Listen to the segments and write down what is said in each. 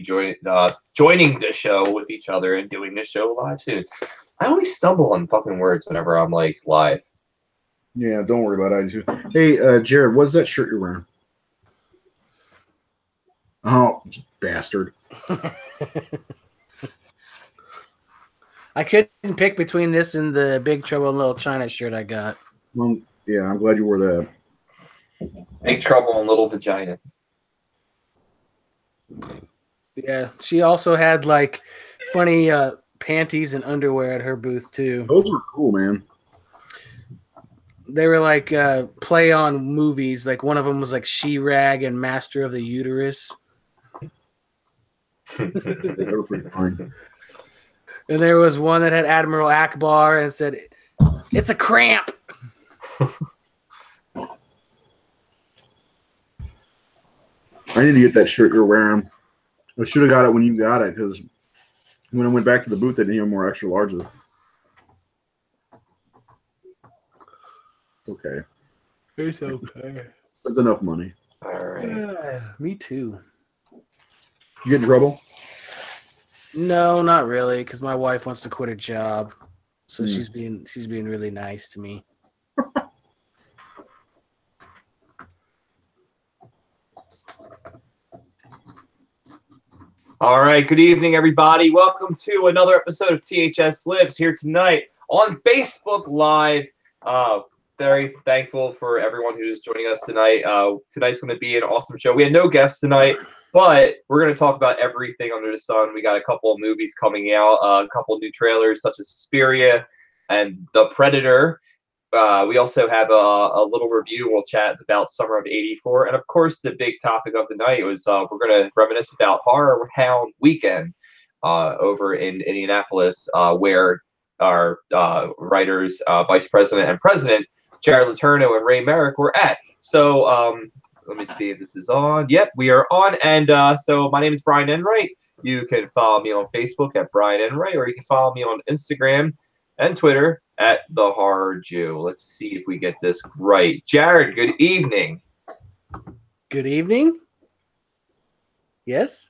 joining the show with each other and doing this show live soon. I always stumble on fucking words whenever I'm like live. Yeah, don't worry about it. Hey, Jared, what is that shirt you're wearing? Oh, bastard. I couldn't pick between this and the Big Trouble in Little China shirt I got. Well, yeah, I'm glad you wore that. Big Trouble in Little Vagina. Yeah, she also had like funny panties and underwear at her booth too. Those were cool, man. They were like play on movies. Like one of them was like She-Rag and Master of the Uterus. They were pretty fine. And there was one that had Admiral Akbar and said, "It's a cramp." I need to get that shirt you're wearing. I should have got it when you got it, because when I went back to the booth, they didn't have more extra larges. It's okay. It's okay. It's enough money. All right. Me too. You get in trouble? No, not really, because my wife wants to quit her job, so she's being really nice to me. All right, good evening, everybody. Welcome to another episode of THS Lives here tonight on Facebook Live. Very thankful for everyone who's joining us tonight. Tonight's going to be an awesome show. We had no guests tonight, but we're going to talk about everything under the sun. We got a couple of movies coming out, a couple of new trailers such as Suspiria and The Predator. We also have a little review. We'll chat about Summer of '84. And, of course, the big topic of the night was we're going to reminisce about Horrorhound weekend over in Indianapolis, where our writers, Vice President and President, Jared Letourneau and Ray Merrick were at. So let me see if this is on. Yep, we are on. And so my name is Brian Enright. You can follow me on Facebook at Brian Enright, or you can follow me on Instagram and Twitter at The Horror Jew. Let's see if we get this right. Jared, good evening. Good evening. Yes?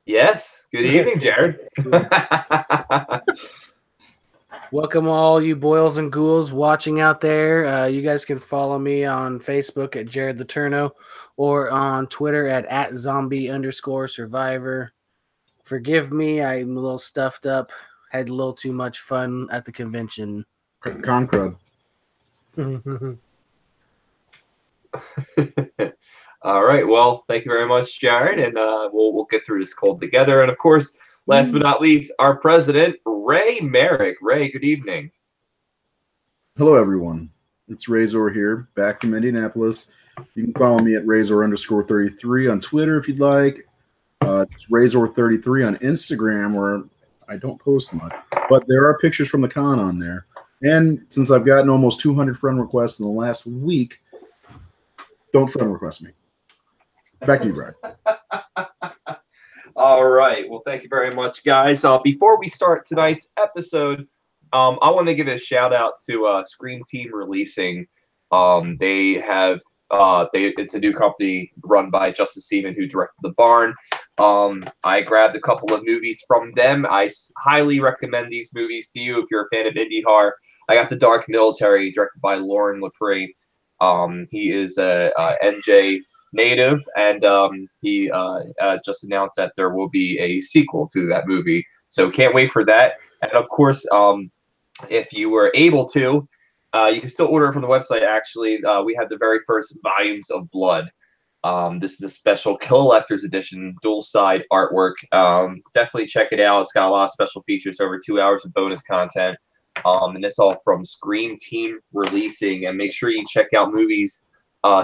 Yes. Good evening, Jared. Welcome all you boils and ghouls watching out there. You guys can follow me on Facebook at Jared Letourneau or on Twitter at zombie_survivor. Forgive me, I'm a little stuffed up. Had a little too much fun at the convention. Con crud. All right. Well, thank you very much, Jared, and we'll get through this cold together. And of course, last but not least, our president, Ray Merrick. Ray, good evening. Hello, everyone. It's Razor here, back from Indianapolis. You can follow me at Razor_33 on Twitter if you'd like. It's Razor33 on Instagram, where I don't post much, but there are pictures from the con on there. And since I've gotten almost 200 friend requests in the last week, don't friend request me. Back to you, Brad. All right. Well, thank you very much, guys. Before we start tonight's episode, I want to give a shout out to Scream Team Releasing. They have it's a new company run by Justin Seaman, who directed The Barn. I grabbed a couple of movies from them. I highly recommend these movies to you if you're a fan of indie horror. I got The Dark Military, directed by Lauren Lepre. He is a NJ native, and he just announced that there will be a sequel to that movie. So can't wait for that. And of course, if you were able to, you can still order it from the website. Actually, we have the very first volumes of Blood. This is a special collector's edition, dual side artwork. Definitely check it out. It's got a lot of special features, over 2 hours of bonus content. And it's all from Scream Team Releasing. And make sure you check out movies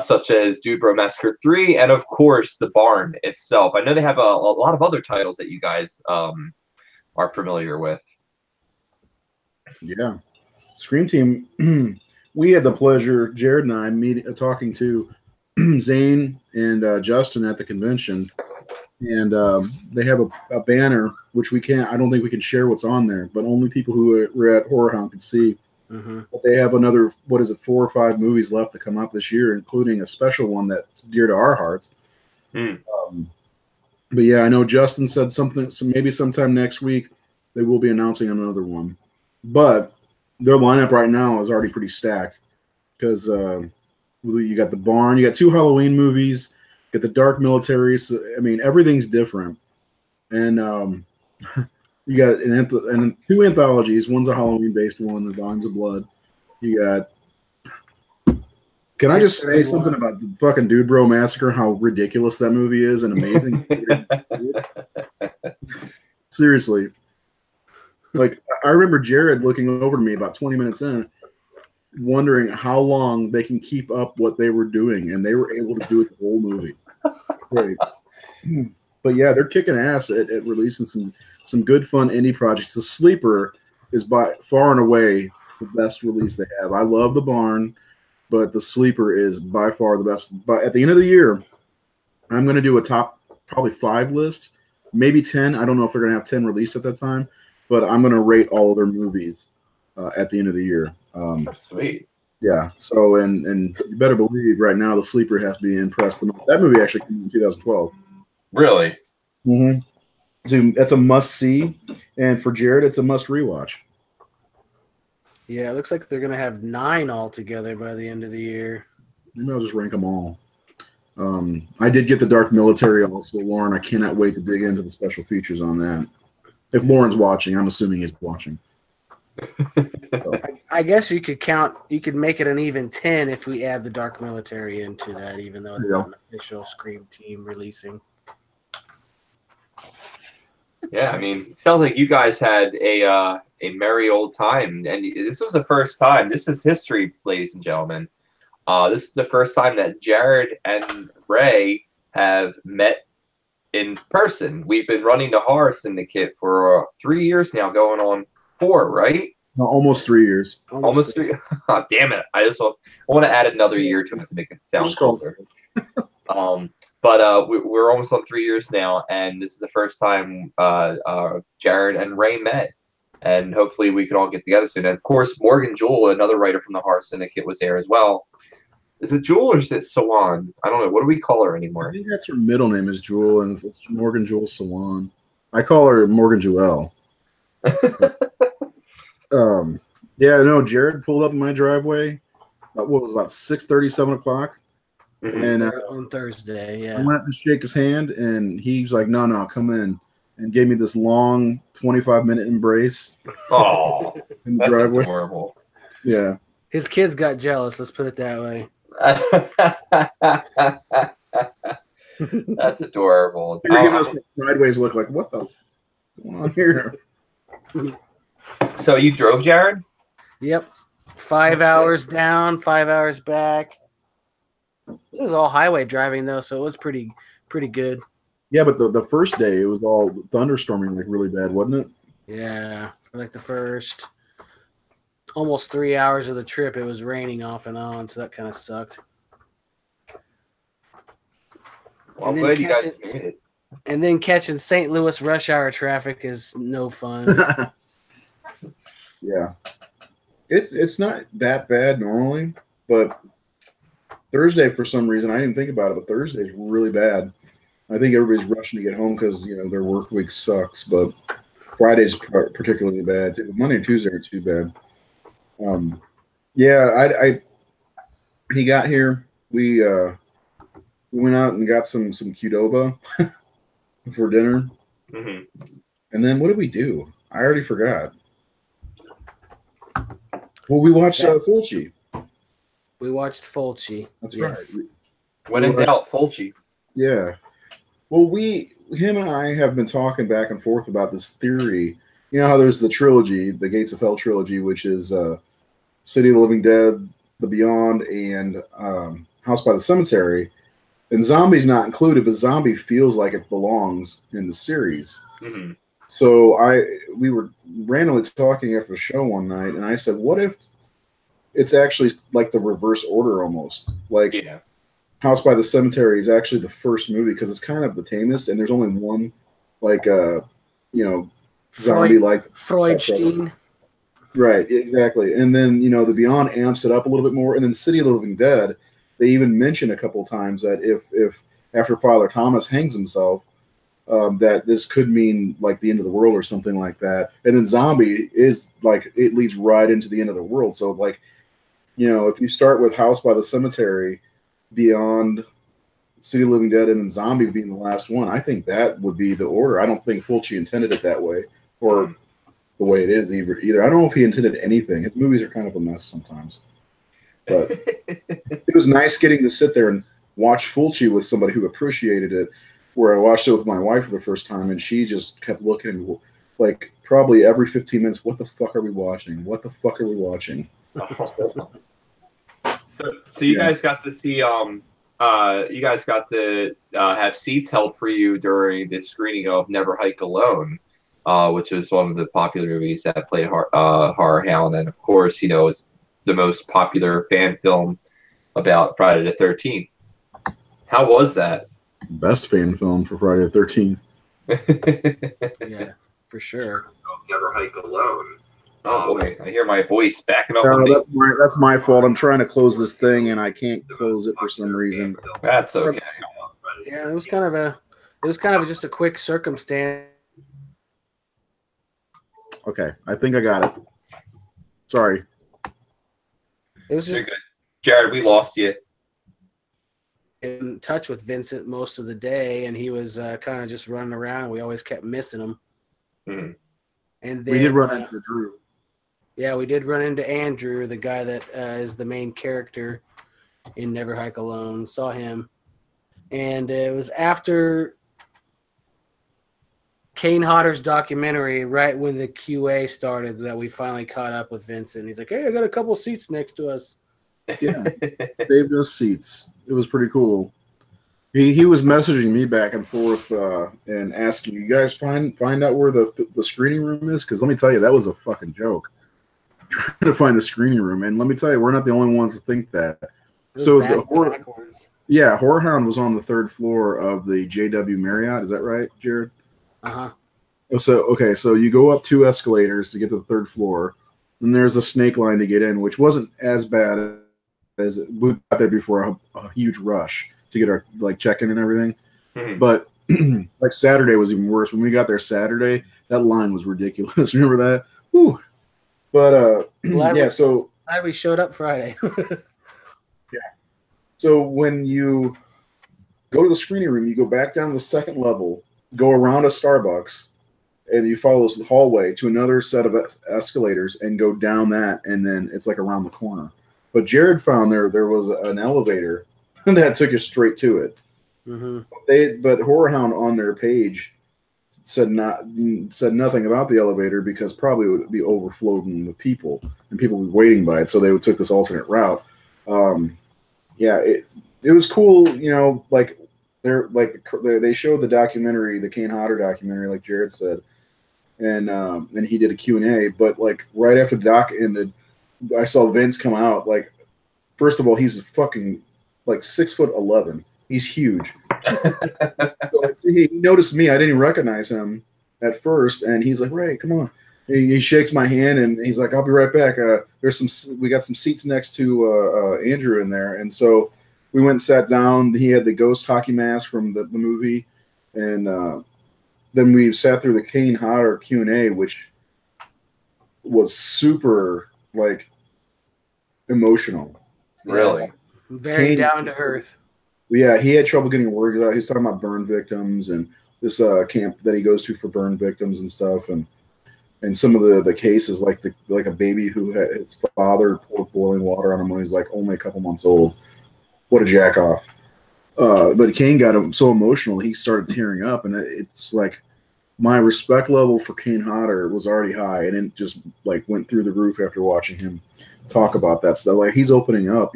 such as Dude Bro Massacre 3 and, of course, The Barn itself. I know they have a lot of other titles that you guys are familiar with. Yeah. Scream Team, we had the pleasure, Jared and I, talking to Zane and Justin at the convention. And they have a banner, which I don't think we can share what's on there, but only people who were at Horrorhound can see. Mm-hmm. But they have another, 4 or 5 movies left to come out this year, including a special one that's dear to our hearts. But yeah, I know Justin said something. So maybe sometime next week they will be announcing another one. But their lineup right now is already pretty stacked because you got the Barn, you got 2 Halloween movies, you got the Dark Military. So, I mean, everything's different, and you got and 2 anthologies. One's a Halloween-based one, The Volumes of Blood. You got. Can I just say something about the fucking Dude Bro Massacre? How ridiculous that movie is and amazing. Seriously. Like, I remember Jared looking over to me about 20 minutes in, wondering how long they can keep up what they were doing, and they were able to do it the whole movie. Great. But yeah, they're kicking ass at releasing some good, fun indie projects. The Sleeper is by far and away the best release they have. I love The Barn, but The Sleeper is by far the best. But at the end of the year, I'm going to do a top probably 5 list, maybe 10. I don't know if they're going to have 10 released at that time, but I'm going to rate all of their movies at the end of the year. Sweet. Yeah. So, and you better believe right now The Sleeper has to be impressed. That movie actually came in 2012. Really? Mm-hmm. So that's a must see, and for Jared, it's a must rewatch. Yeah, it looks like they're gonna have 9 altogether by the end of the year. Maybe I'll just rank them all. I did get the Dark Military also, Lauren. I cannot wait to dig into the special features on that. If Lauren's watching, I'm assuming he's watching. So. I guess you could make it an even 10 if we add the Dark Military into that, even though it's not an official Scream team releasing. Yeah, I mean, it sounds like you guys had a merry old time, and this was the first time. This is history, ladies and gentlemen. This is the first time that Jared and Ray have met in person. We've been running the Horror Syndicate for 3 years now, going on 4, right? No, almost 3 years. Almost 3. Oh, damn it! I want to add another year to it to make it sound colder. But we're almost on 3 years now, and this is the first time Jared and Ray met. And hopefully we can all get together soon. And of course, Morgan Jewell, another writer from the Horror Syndicate, was there as well. Is it Jewel or is it Sawan? I don't know. What do we call her anymore? I think that's her middle name is Jewel, and it's Morgan Jewell Sawan. I call her Morgan Jewell. Yeah, no, Jared pulled up in my driveway. What was it, about 6:30, 7 o'clock? Mm-hmm. And on Thursday, yeah. I went to shake his hand, and he's like, no, come in. And gave me this long 25-minute embrace. Oh, in the that's driveway. Adorable. Yeah. His kids got jealous, let's put it that way. That's adorable. You're giving us a sideways look like, what the going on here? So you drove, Jared? Yep. 5 hours down, 5 hours back. It was all highway driving though, so it was pretty good. Yeah, but the first day it was all thunderstorming like really bad, wasn't it? Yeah, for like the first almost 3 hours of the trip, it was raining off and on, so that kind of sucked. Well, I'm glad you guys made it. And then catching St. Louis rush hour traffic is no fun. Yeah, it's not that bad normally, but Thursday for some reason I didn't think about it, but Thursday is really bad. I think everybody's rushing to get home because their work week sucks, but Friday's particularly bad. Monday and Tuesday are too bad. Yeah, he got here. We went out and got some Qdoba for dinner, and then what did we do? I already forgot. Well, we watched Fulci. We watched Fulci. That's right. When in doubt, Fulci. Yeah. Well, him and I have been talking back and forth about this theory. You know how there's the trilogy, the Gates of Hell trilogy, which is City of the Living Dead, The Beyond, and House by the Cemetery. And Zombie's not included, but Zombie feels like it belongs in the series. Mm-hmm. So we were randomly talking after the show one night, and I said, what if it's actually like the reverse order almost? Like House by the Cemetery is actually the first movie because it's kind of the tamest, and there's only one zombie like Freudstein. Right, exactly. And then, The Beyond amps it up a little bit more. And then City of the Living Dead, they even mention a couple of times that if after Father Thomas hangs himself, that this could mean like the end of the world or something like that. And then Zombie is like it leads right into the end of the world. So like, if you start with House by the Cemetery, Beyond, City of Living Dead, and then Zombie being the last one, I think that would be the order. I don't think Fulci intended it that way, or the way it is either. I don't know if he intended anything. His movies are kind of a mess sometimes. But it was nice getting to sit there and watch Fulci with somebody who appreciated it, where I watched it with my wife for the first time, and she just kept looking like probably every 15 minutes, what the fuck are we watching? What the fuck are we watching? So you guys got to see have seats held for you during the screening of Never Hike Alone, which was one of the popular movies that played Horrorhound, and of course, it's the most popular fan film about Friday the 13th. How was that? Best fan film for Friday the 13th. Yeah, for sure. Never Hike Alone. Oh boy, I hear my voice backing up. That's my fault. I'm trying to close this thing and I can't close it for some reason. That's okay. Yeah, it was kind of just a quick circumstance. Okay, I think I got it. Sorry. It was just good. Jared, we lost you. In touch with Vincent most of the day, and he was kind of just running around. We always kept missing him. Mm-hmm. And then, we did run into Drew. Yeah, we did run into Andrew, the guy that is the main character in Never Hike Alone. Saw him. And it was after Kane Hodder's documentary, right when the QA started, that we finally caught up with Vincent. He's like, hey, I got a couple seats next to us. Yeah, saved us seats. It was pretty cool. He was messaging me back and forth and asking, you guys find out where the screening room is? Because let me tell you, that was a fucking joke. Trying to find the screening room. And let me tell you, we're not the only ones to think that. So Horrorhound was on the third floor of the JW Marriott. Is that right, Jared? Uh-huh. So you go up 2 escalators to get to the third floor. Then there's a snake line to get in, which wasn't as bad as we got there before a huge rush to get our check-in and everything. Mm-hmm. But Saturday was even worse. When we got there Saturday, that line was ridiculous. Remember that? Whew. But glad we showed up Friday. Yeah. So when you go to the screening room, you go back down to the second level, go around a Starbucks, and you follow this hallway to another set of escalators and go down that, and then it's like around the corner. But Jared found there was an elevator that took us straight to it. Mm-hmm. But Horrorhound on their page said nothing about the elevator because probably it would be overflowing with people and people would be waiting by it, so they took this alternate route. It was cool, they showed the documentary, the Kane Hodder documentary, like Jared said, and then he did a Q&A. But right after the doc ended, I saw Vince come out. First of all, he's fucking 6'11". He's huge. So he noticed me. I didn't even recognize him at first, and he's like, "Ray, come on." He shakes my hand, and he's like, "I'll be right back. We got some seats next to Andrew in there." And so we went and sat down. He had the ghost hockey mask from the movie, and then we sat through the Kane Hodder Q&A, which was super emotional. Really? Very down to earth. Yeah, he had trouble getting words out. He was talking about burn victims and this camp that he goes to for burn victims and stuff, and some of the cases, like a baby who had his father poured boiling water on him when he was only a couple months old. What a jack off! But Kane got him so emotional, he started tearing up, and it's my respect level for Kane Hodder was already high, and it just went through the roof after watching him talk about that stuff. He's opening up,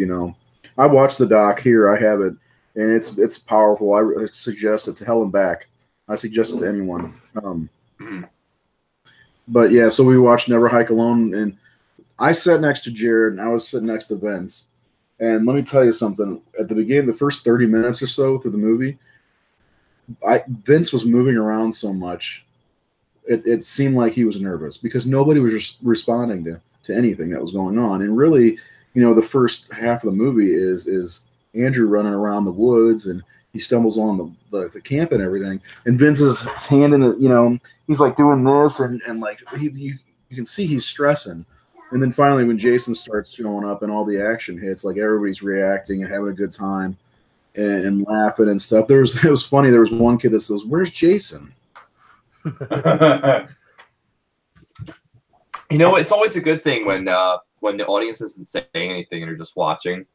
I watched the doc here. I have it, and it's powerful. I suggest it to hell and back. I suggest it to anyone. But yeah, so we watched Never Hike Alone, and I sat next to Jared, and I was sitting next to Vince. And let me tell you something. At the beginning, the first 30 minutes or so through the movie, Vince was moving around so much, it seemed like he was nervous because nobody was responding to anything that was going on. And really, the first half of the movie is Andrew running around the woods, and he stumbles on the camp and everything, and Vince's hand in it, you know, he's like doing this, and like you can see he's stressing. And then finally, when Jason starts showing up and all the action hits, like everybody's reacting and having a good time and laughing and stuff. It was funny. There was one kid that says, "Where's Jason?" You know, it's always a good thing when the audience isn't saying anything and they're just watching.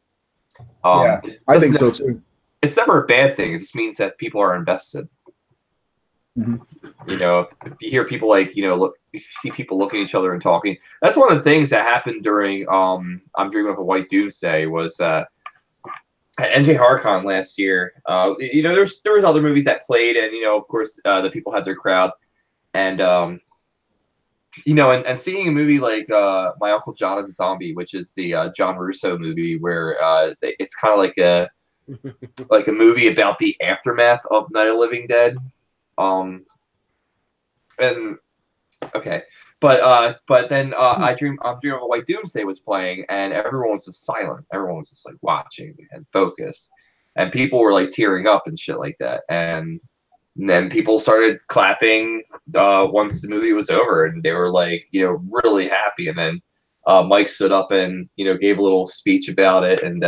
Yeah, I think so too. It's never a bad thing. It just means that people are invested. Mm-hmm. You know, if you hear people like, you know, look, if you see people looking at each other and talking. That's one of the things that happened during I'm Dreaming of a White Doomsday was at NJ HorrorCon last year. You know, there was other movies that played, and you know, of course, the people had their crowd, and you know, and seeing a movie like My Uncle John is a Zombie, which is the John Russo movie, where it's kind of like a movie about the aftermath of Night of the Living Dead. And okay, but then I'm Dreaming of a White Doomsday was playing, and everyone was just silent. Everyone was just like watching and focused, and people were like tearing up and shit like that. And then people started clapping once the movie was over, and they were like, you know, really happy. And then Mike stood up and, you know, gave a little speech about it, and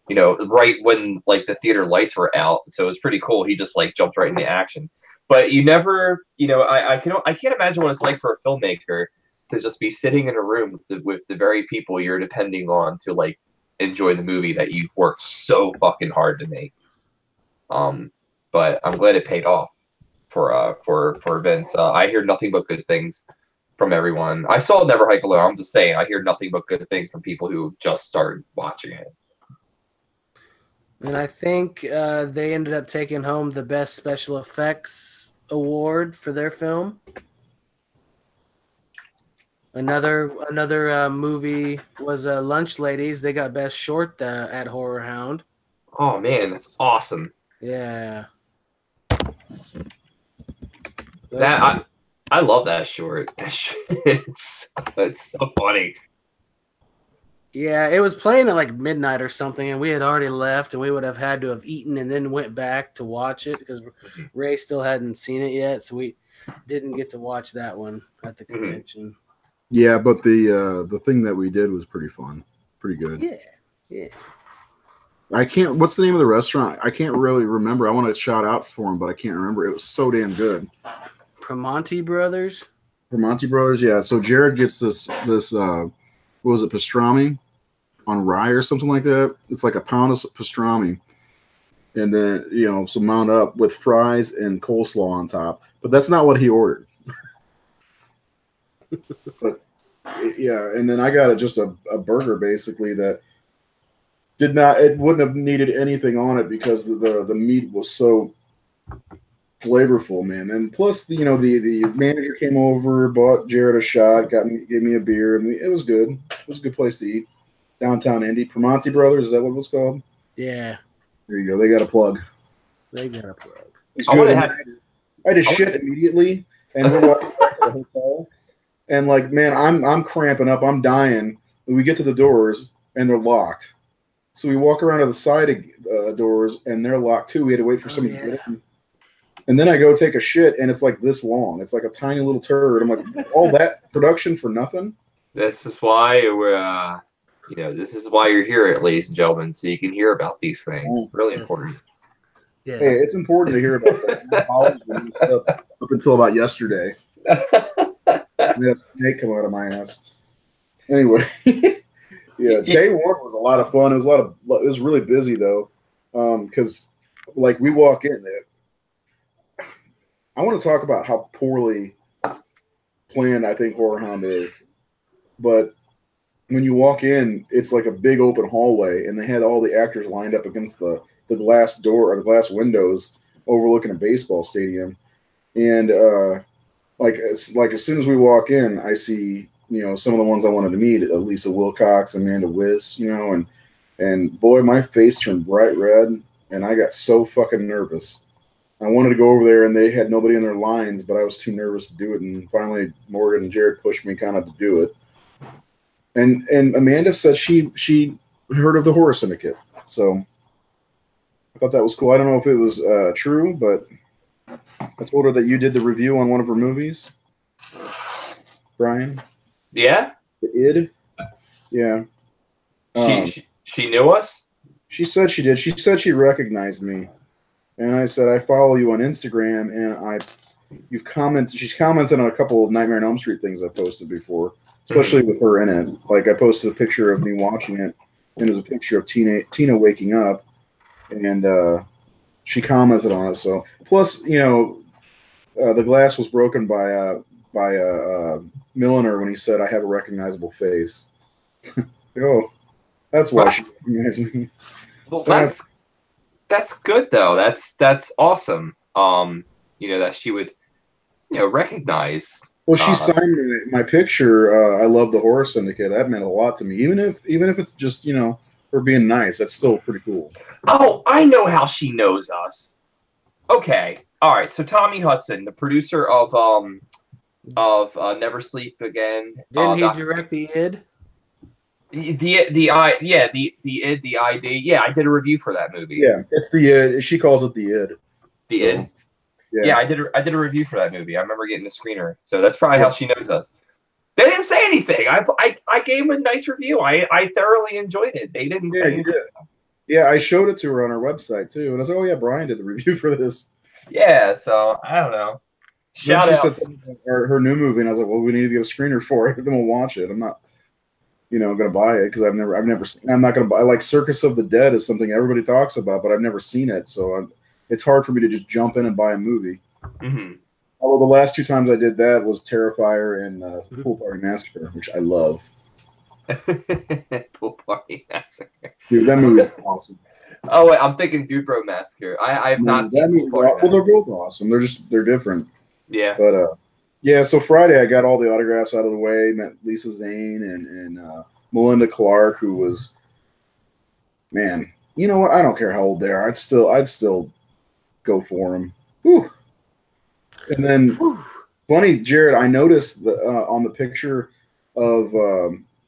you know, right when like the theater lights were out, so it was pretty cool. He just like jumped right into action. But you never, you know, I can't imagine what it's like for a filmmaker to just be sitting in a room with the very people you're depending on to like enjoy the movie that you've worked so fucking hard to make. But I'm glad it paid off for Vince. I hear nothing but good things from everyone. I saw Never Hike Alone. I'm just saying, I hear nothing but good things from people who just started watching it. And I think they ended up taking home the Best Special Effects award for their film. Another movie was Lunch Ladies. They got Best Short at Horrorhound. Oh man, that's awesome. Yeah. I love that short. It's so funny. Yeah, it was playing at like midnight or something, and we had already left, and we would have had to have eaten and then went back to watch it because Ray still hadn't seen it yet, so we didn't get to watch that one at the convention. Yeah, but the thing that we did was pretty fun, pretty good. Yeah. What's the name of the restaurant? I can't really remember. I want to shout out for him, but I can't remember. It was so damn good. Primanti Brothers? Primanti Brothers, yeah. So Jared gets this what was it, pastrami on rye or something like that? It's like a pound of pastrami. And then, you know, some mount up with fries and coleslaw on top. But that's not what he ordered. But yeah, and then I got just a burger basically that it wouldn't have needed anything on it because the meat was so flavorful, man. And plus, you know, the manager came over, bought Jared a shot, gave me a beer, and it was good. It was a good place to eat. Downtown Indy. Primanti Brothers, is that what it was called? Yeah. There you go. They got a plug. I just shit immediately, and we're walking back to the hotel. And like, man, I'm cramping up. I'm dying. We get to the doors, and they're locked. So we walk around to the side doors, and they're locked too. We had to wait for somebody to get in. And then I go take a shit, and it's like this long. It's like a tiny little turd. I'm like, all that production for nothing? This is why this is why you're here, ladies and gentlemen, so you can hear about these things. Really important. Yes. Hey, it's important to hear about that. Up until about yesterday. Yeah, snake come out of my ass. Anyway, yeah, day one was a lot of fun. It was really busy though, because like we walk in there. I want to talk about how poorly planned I think Horrorhound is, but when you walk in, it's like a big open hallway, and they had all the actors lined up against the glass door or the glass windows overlooking a baseball stadium, and as soon as we walk in, I see, you know, some of the ones I wanted to meet, Lisa Wilcox, Amanda Wiss, you know, and boy, my face turned bright red, and I got so fucking nervous. I wanted to go over there, and they had nobody in their lines, but I was too nervous to do it. And finally, Morgan and Jared pushed me kind of to do it. And Amanda said she heard of the Horror Syndicate. So I thought that was cool. I don't know if it was true, but I told her that you did the review on one of her movies, Brian. Yeah? The Id. Yeah. She knew us? She said she did. She said she recognized me. And I said, I follow you on Instagram, and you've commented. She's commented on a couple of Nightmare on Elm Street things I posted before, especially with her in it. Like I posted a picture of me watching it, and it was a picture of Tina waking up, and she commented on it. So plus, the glass was broken by a milliner when he said, "I have a recognizable face." Oh, that's why she recognized me. Well, that's good though. That's awesome. That she would, recognize. Well, she signed my picture. I love the Horror Syndicate. That meant a lot to me. Even if it's just her being nice, that's still pretty cool. Oh, I know how she knows us. Okay, all right. So Tommy Hudson, the producer of Never Sleep Again. Didn't he direct the Id? The Id, the ID. Yeah, I did a review for that movie. Yeah, it's the Id. She calls it the Id. The Id. Yeah, I did a review for that movie. I remember getting the screener, so that's probably how she knows us. They didn't say anything. I gave them a nice review. I thoroughly enjoyed it. They didn't say anything. Yeah, I showed it to her on our website too, and I was like, "Oh yeah, Brian did the review for this." Yeah, so I don't know. Shout out. She said something about her new movie, and I was like, "Well, we need to get a screener for it. Then we'll watch it." I'm not, going to buy it because I've never seen. I'm not going to buy. Like Circus of the Dead is something everybody talks about, but I've never seen it, so it's hard for me to just jump in and buy a movie. Mm-hmm. Although the last two times I did that was Terrifier and Pool Party Massacre, which I love. Pool Party Massacre. Dude, that movie's awesome. Oh wait, I'm thinking Dude Bro Massacre. I have not seen Pool Party Massacre. Well, they're both awesome. They're different. Yeah. But yeah. So Friday I got all the autographs out of the way. Met Lisa Zane and Melinda Clark, who was, man. You know what? I don't care how old they are. I'd still go for them. Whew. And then, funny, Jared, I noticed on the picture of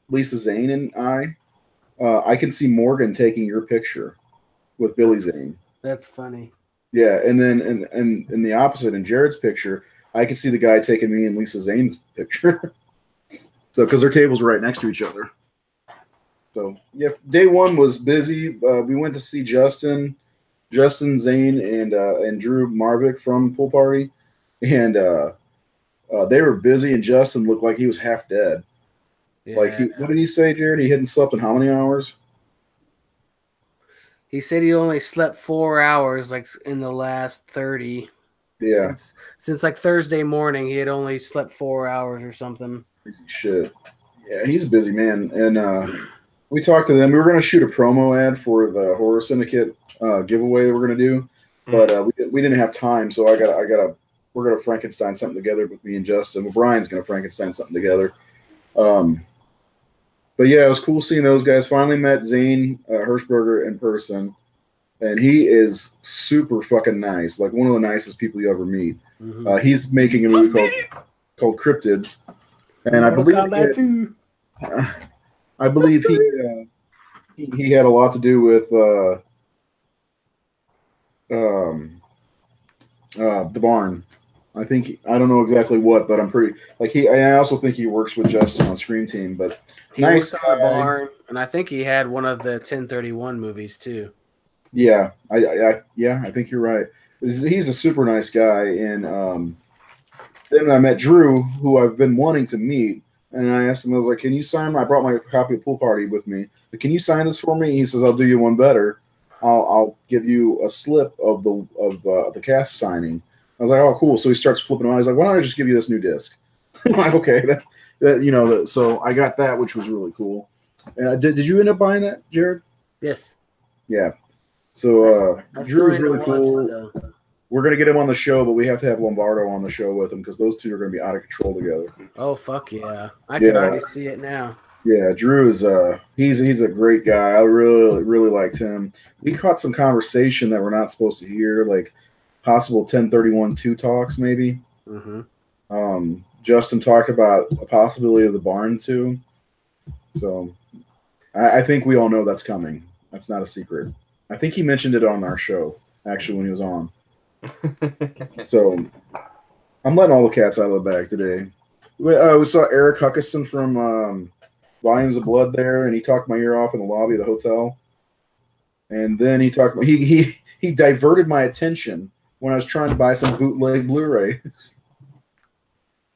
Lisa Zane and I can see Morgan taking your picture with Billy Zane. That's funny. Yeah, and then in the opposite, in Jared's picture, I can see the guy taking me and Lisa Zane's picture. So, because their tables were right next to each other. So, yeah, day one was busy. We went to see Justin Zane, and Drew Marvick from Pool Party. And they were busy, and Justin looked like he was half dead. Yeah. Like, what did he say, Jared? He hadn't slept in how many hours? He said he only slept 4 hours, like in the last 30. Yeah. Since like Thursday morning, he had only slept 4 hours or something. Crazy shit. Yeah, he's a busy man. And we talked to them. We were going to shoot a promo ad for the Horror Syndicate giveaway that we're going to do, but we didn't have time. So we're going to Frankenstein something together with me and Justin. Well, Brian's going to Frankenstein something together. But yeah, it was cool seeing those guys. Finally met Zane Hirschberger in person, and he is super fucking nice. Like one of the nicest people you ever meet. Mm-hmm. He's making a movie called Cryptids, and I believe he had a lot to do with the barn. I don't know exactly what, but I'm pretty I also think he works with Justin on Scream Team. But he nice worked on the barn, and I think he had one of the 1031 movies too. Yeah, I think you're right. He's a super nice guy, and then I met Drew, who I've been wanting to meet, and I asked him, I was like, "Can you sign I brought my copy of Pool Party with me. But can you sign this for me?" He says, "I'll do you one better. I'll give you a slip of the cast signing." I was like, "Oh, cool." So he starts flipping around. He's like, "Why don't I just give you this new disc?" I'm like, "Okay." So I got that, which was really cool. And did you end up buying that, Jared? Yes. Yeah. So Drew is really cool. We're going to get him on the show, but we have to have Lombardo on the show with him because those two are going to be out of control together. Oh, fuck yeah. I can already see it now. Yeah, Drew is he's a great guy. I really, really liked him. We caught some conversation that we're not supposed to hear, like possible 1031-2 talks, maybe. Mm-hmm. Justin talked about a possibility of the barn too. So I think we all know that's coming. That's not a secret. I think he mentioned it on our show, actually, when he was on. So I'm letting all the cats out of the bag today. We saw Eric Huckisson from Volumes of Blood there, and he talked my ear off in the lobby of the hotel. And then he diverted my attention when I was trying to buy some bootleg Blu-rays.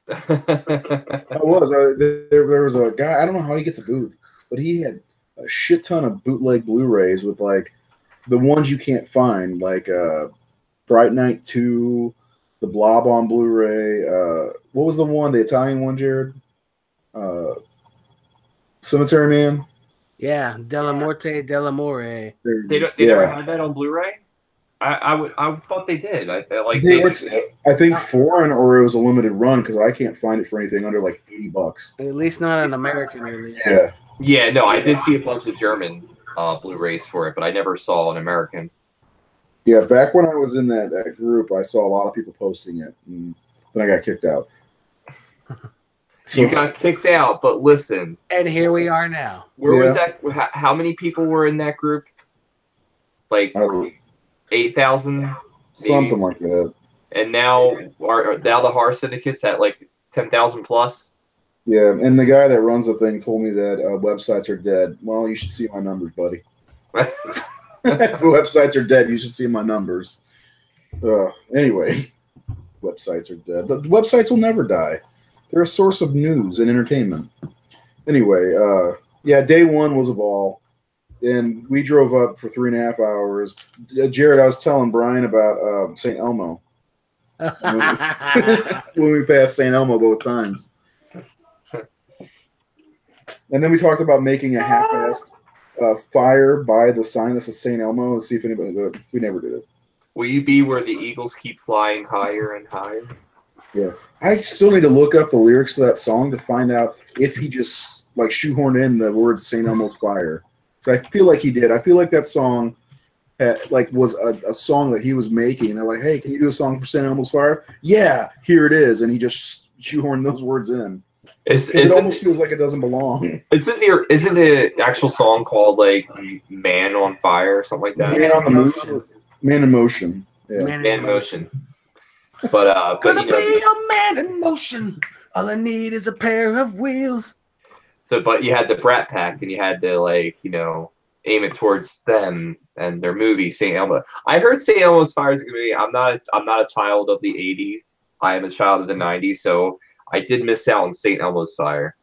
There was a guy, I don't know how he gets a booth, but he had a shit ton of bootleg Blu-rays with like the ones you can't find, like Bright Night 2, The Blob on Blu-ray. What was the one, the Italian one, Jared? Cemetery Man? Yeah, Della Morte, Della More. They never had that on Blu-ray? I thought they did. I think foreign, or it was a limited run because I can't find it for anything under like $80. At least not an American release. Yeah. Yeah, no, I did see a bunch of German Blu-rays for it, but I never saw an American. Yeah, back when I was in that group, I saw a lot of people posting it, and then I got kicked out. So, you got kicked out, but listen. And here we are now. Where was that? How many people were in that group? Like 8,000? Something like that. And now the horror syndicate's at like 10,000 plus? Yeah, and the guy that runs the thing told me that websites are dead. Well, you should see my numbers, buddy. If websites are dead, you should see my numbers. Anyway, websites are dead. But websites will never die. They're a source of news and entertainment. Anyway, day one was a ball. And we drove up for 3.5 hours. Jared, I was telling Brian about St. Elmo. When we passed St. Elmo both times. And then we talked about making a half-assed fire by the sign that says St. Elmo and see if anybody did it. We never did it. Will you be where the eagles keep flying higher and higher? Yeah. I still need to look up the lyrics to that song to find out if he just like shoehorned in the words St. Elmo's Fire. So I feel like he did. I feel like that song was a song that he was making. They're like, hey, can you do a song for St. Elmo's Fire? Yeah, here it is. And he just shoehorned those words in. It almost feels like it doesn't belong. Isn't the actual song called like Man on Fire or something like that? Man on the Motion. Man in Motion. Yeah. Man in Motion. But gonna be a man in motion. All I need is a pair of wheels. So, but you had the Brat Pack, and you had to aim it towards them and their movie St. Elmo. I heard St. Elmo's Fire is gonna be. I'm not a child of the '80s. I am a child of the '90s, so I did miss out on St. Elmo's Fire.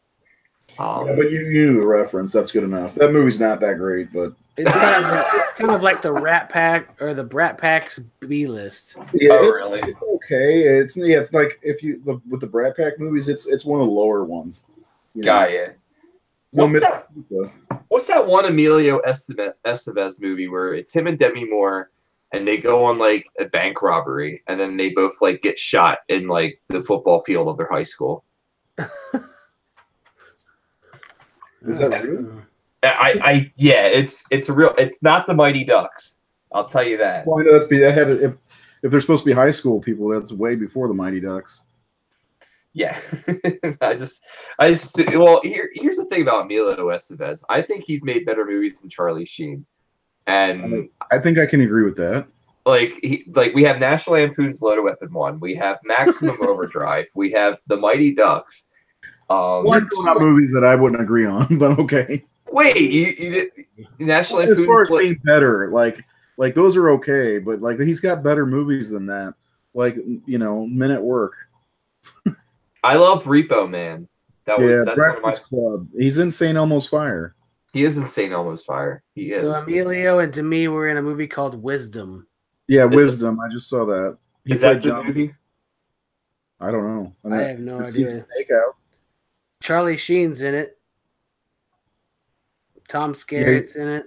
But you knew the reference. That's good enough. That movie's not that great, but it's kind of like the Rat Pack or the Brat Pack's B list. Yeah, really? It's okay. It's like with the Brat Pack movies, it's one of the lower ones. Got ya. What's that one Emilio Estevez movie where it's him and Demi Moore and they go on like a bank robbery and then they both like get shot in like the football field of their high school? Is that real? It's a real. It's not the Mighty Ducks. I'll tell you that. Well, I know if they're supposed to be high school people, that's way before the Mighty Ducks. Yeah, here's the thing about Emilio Estevez. I think he's made better movies than Charlie Sheen, and I think I can agree with that. We have National Lampoon's Loaded Weapon 1, we have Maximum Overdrive, we have the Mighty Ducks. One movies that I wouldn't agree on, but okay. Wait, you did National Lampoon's as far as being better, like those are okay, but like he's got better movies than that. Like Men at Work. I love Repo Man. That's Breakfast Club. He's in St. Elmo's Fire. He is in St. Elmo's Fire. He is. So Emilio and Demi were in a movie called Wisdom. Yeah, Wisdom. I just saw that. Is that the movie? I don't know. I have no idea. Snake Out. Charlie Sheen's in it. Tom Skerritt's in it.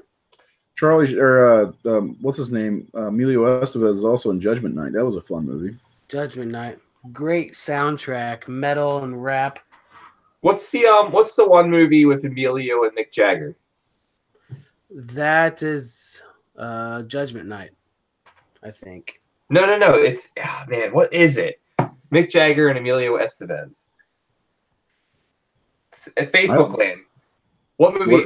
What's his name? Emilio Estevez is also in Judgment Night. That was a fun movie. Judgment Night. Great soundtrack, metal and rap. What's the one movie with Emilio and Mick Jagger? That is Judgment Night, I think. No. It's what is it? Mick Jagger and Emilio Estevez. Facebook land. What movie?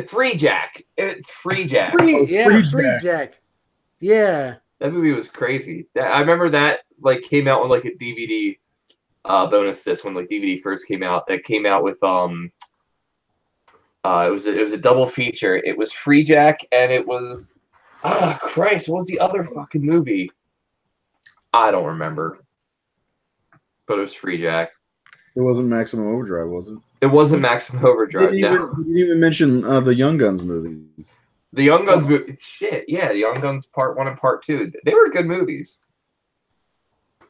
Free Jack. It's Free Jack. Free Jack. Jack. Yeah. That movie was crazy. I remember that like came out on like a DVD bonus disc when like DVD first came out. That came out with it was a double feature. It was Free Jack and it was Christ, what was the other fucking movie? I don't remember. But it was Free Jack. It wasn't Maximum Overdrive, was it? It wasn't Maximum Overdrive. You didn't even mention the Young Guns movies. The Young Guns movie. Shit, yeah, the Young Guns Part 1 and Part 2. They were good movies. I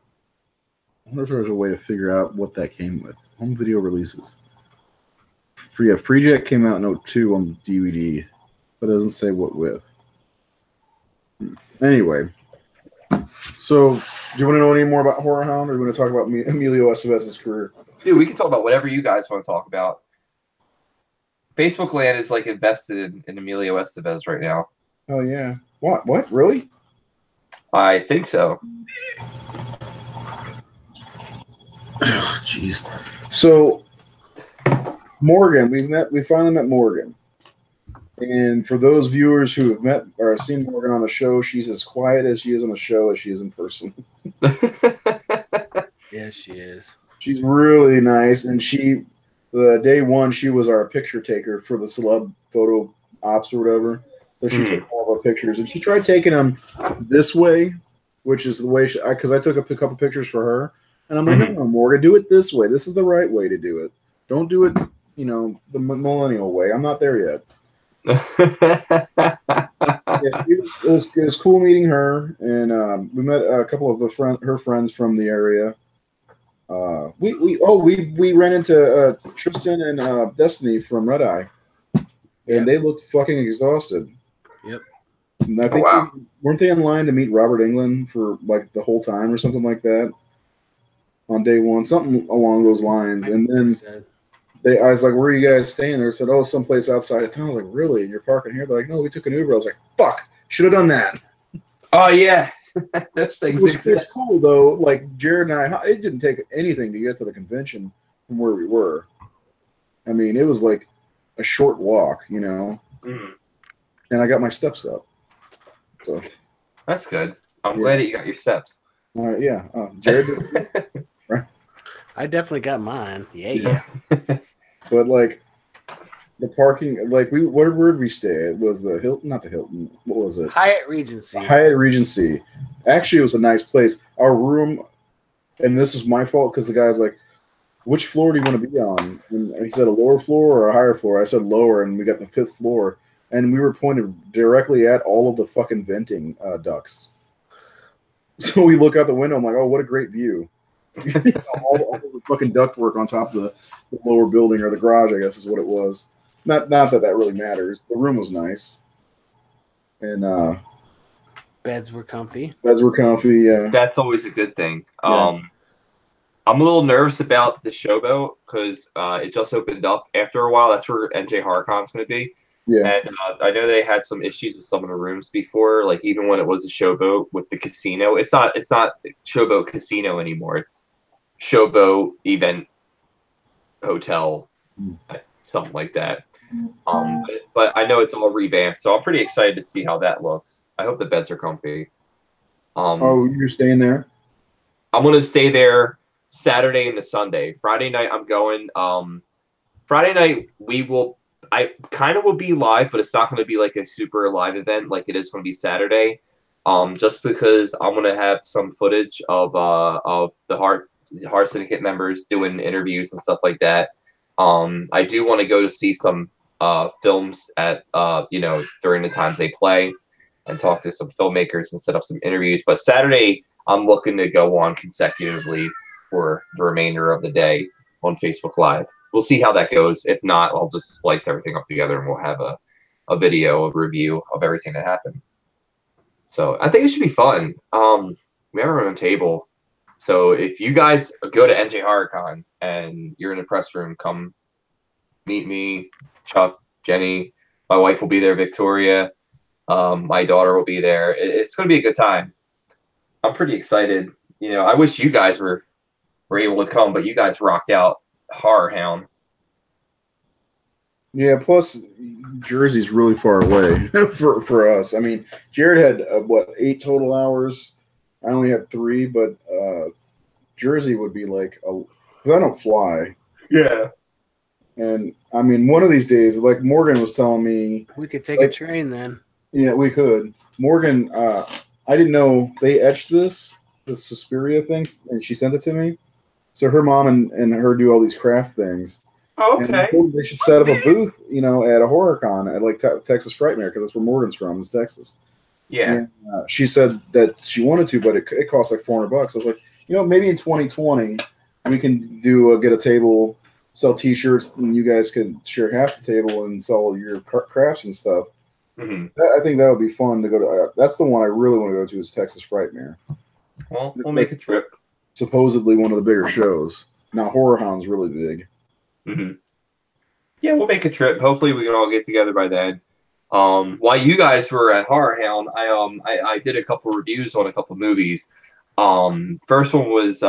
wonder if there was a way to figure out what that came with. Home video releases. Free Jack came out in 2002 on DVD, but it doesn't say what with. Anyway, so do you want to know any more about Horrorhound, or do you want to talk about Emilio Estevez's career? Dude, we can talk about whatever you guys want to talk about. Facebook land is like invested in Emilio Estevez right now. Oh yeah. What? What? Really? I think so. Oh, jeez. So Morgan, we finally met Morgan. And for those viewers who have met or seen Morgan on the show, she's as quiet as she is on the show as she is in person. Yes, she is. She's really nice, and the day one, she was our picture taker for the celeb photo ops or whatever. So she took all of our pictures, and she tried taking them this way, which is the way because I took a couple pictures for her, and I'm like, no, Morgan, do it this way. This is the right way to do it. Don't do it, the millennial way. I'm not there yet. Yeah, it was cool meeting her, and we met a couple of her friends from the area. We ran into Tristan and Destiny from Red Eye, and they looked fucking exhausted. Yep. And I think weren't they in line to meet Robert Englund for like the whole time or something like that on day one, something along those lines, and then. I was like, where are you guys staying? They said, someplace outside of town. I was like, really? And you're parking here? They're like, no, we took an Uber. I was like, fuck, should have done that. Oh, yeah. It's cool, though. Like, Jared and I, it didn't take anything to get to the convention from where we were. I mean, it was like a short walk, And I got my steps up. So that's good. I'm glad that you got your steps. Yeah. Jared did. Right? I definitely got mine. Yeah. But like the parking, like where did we stay? It was the Hilton, not the Hilton. What was it? Hyatt Regency. Hyatt Regency. Actually, it was a nice place. Our room, and this is my fault because the guy's like, "Which floor do you want to be on?" And he said a lower floor or a higher floor. I said lower, and we got the 5th floor, and we were pointed directly at all of the fucking venting ducts. So we look out the window. I'm like, "Oh, what a great view!" all the fucking ductwork on top of the lower building or the garage, I guess is what it was. Not that really matters. The room was nice, and beds were comfy. Yeah. That's always a good thing. Yeah. I'm a little nervous about the Showboat because it just opened up. After a while, that's where NJ HorrorCon's going to be. Yeah. And I know they had some issues with some of the rooms before, like even when it was a Showboat with the casino. It's not Showboat Casino anymore. It's Showboat Event Hotel, something like that. But I know it's all revamped, so I'm pretty excited to see how that looks. I hope the beds are comfy. You're staying there? I'm gonna stay there Saturday into Sunday. Friday night I'm going. Friday night I kind of will be live, but it's not going to be like a super live event like it is going to be Saturday. Just because I'm going to have some footage of the Heart Syndicate members doing interviews and stuff like that. I do want to go to see some films at during the times they play and talk to some filmmakers and set up some interviews. But Saturday I'm looking to go on consecutively for the remainder of the day on Facebook Live. We'll see how that goes. If not, I'll just splice everything up together and we'll have a video, a review of everything that happened. So I think it should be fun. We have our own table. So if you guys go to NJ HorrorCon and you're in the press room, come meet me, Chuck, Jenny. My wife will be there, Victoria. My daughter will be there. It's going to be a good time. I'm pretty excited. I wish you guys were able to come, but you guys rocked out Horrorhound. Yeah, plus Jersey's really far away for us. I mean, Jared had what 8 total hours. I only had 3, but Jersey would be like because I don't fly. Yeah. And I mean, one of these days, like Morgan was telling me, We could take a train then. yeah, we could. Morgan, I didn't know they etched this Suspiria thing, and she sent it to me. So her mom and her do all these craft things. Oh, And okay. they should set up a booth, at a horror con at like Texas Frightmare, because that's where Morgan's from, is Texas. Yeah. And she said that she wanted to, but it costs like $400. I was like, maybe in 2020 we can get a table, sell T-shirts, and you guys can share half the table and sell your crafts and stuff. Mm-hmm. I think that would be fun to go to. That's the one I really want to go to, is Texas Frightmare. Well, we'll make a trip. Supposedly one of the bigger shows. Now Horrorhound's really big. Mm-hmm. Yeah, we'll make a trip. Hopefully, we can all get together by then. While you guys were at Horrorhound, I did a couple reviews on a couple movies. First one was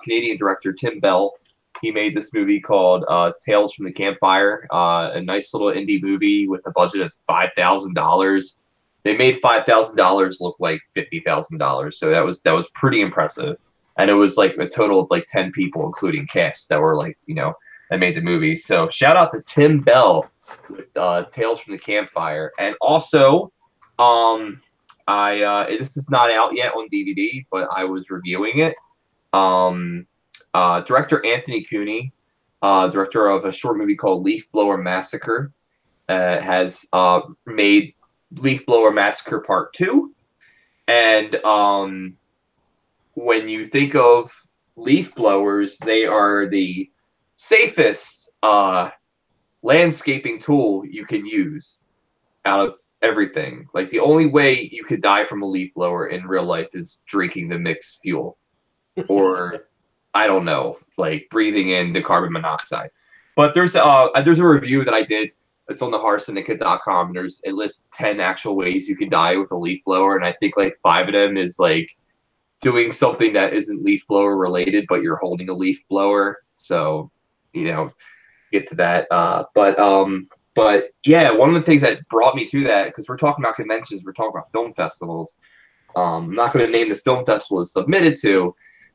Canadian director Tim Bell. He made this movie called Tales from the Campfire, a nice little indie movie with a budget of $5,000. They made $5,000 look like $50,000, so that was pretty impressive. And it was like a total of like 10 people, including cast, that were like that made the movie. So shout out to Tim Bell with Tales from the Campfire. And also, this is not out yet on DVD, but I was reviewing it. Director Anthony Cooney, director of a short movie called Leaf Blower Massacre, has made Leaf Blower Massacre Part 2. And when you think of leaf blowers, they are the safest landscaping tool you can use out of everything. Like, the only way you could die from a leaf blower in real life is drinking the mixed fuel, or I don't know, like breathing in the carbon monoxide. But there's a review that I did. It's on the horrorsyndicate.com. It lists 10 actual ways you can die with a leaf blower, and I think like 5 of them is like doing something that isn't leaf blower related, but you're holding a leaf blower. So, get to that. But yeah, one of the things that brought me to that, because we're talking about conventions, we're talking about film festivals. I'm not going to name the film festival it's submitted to,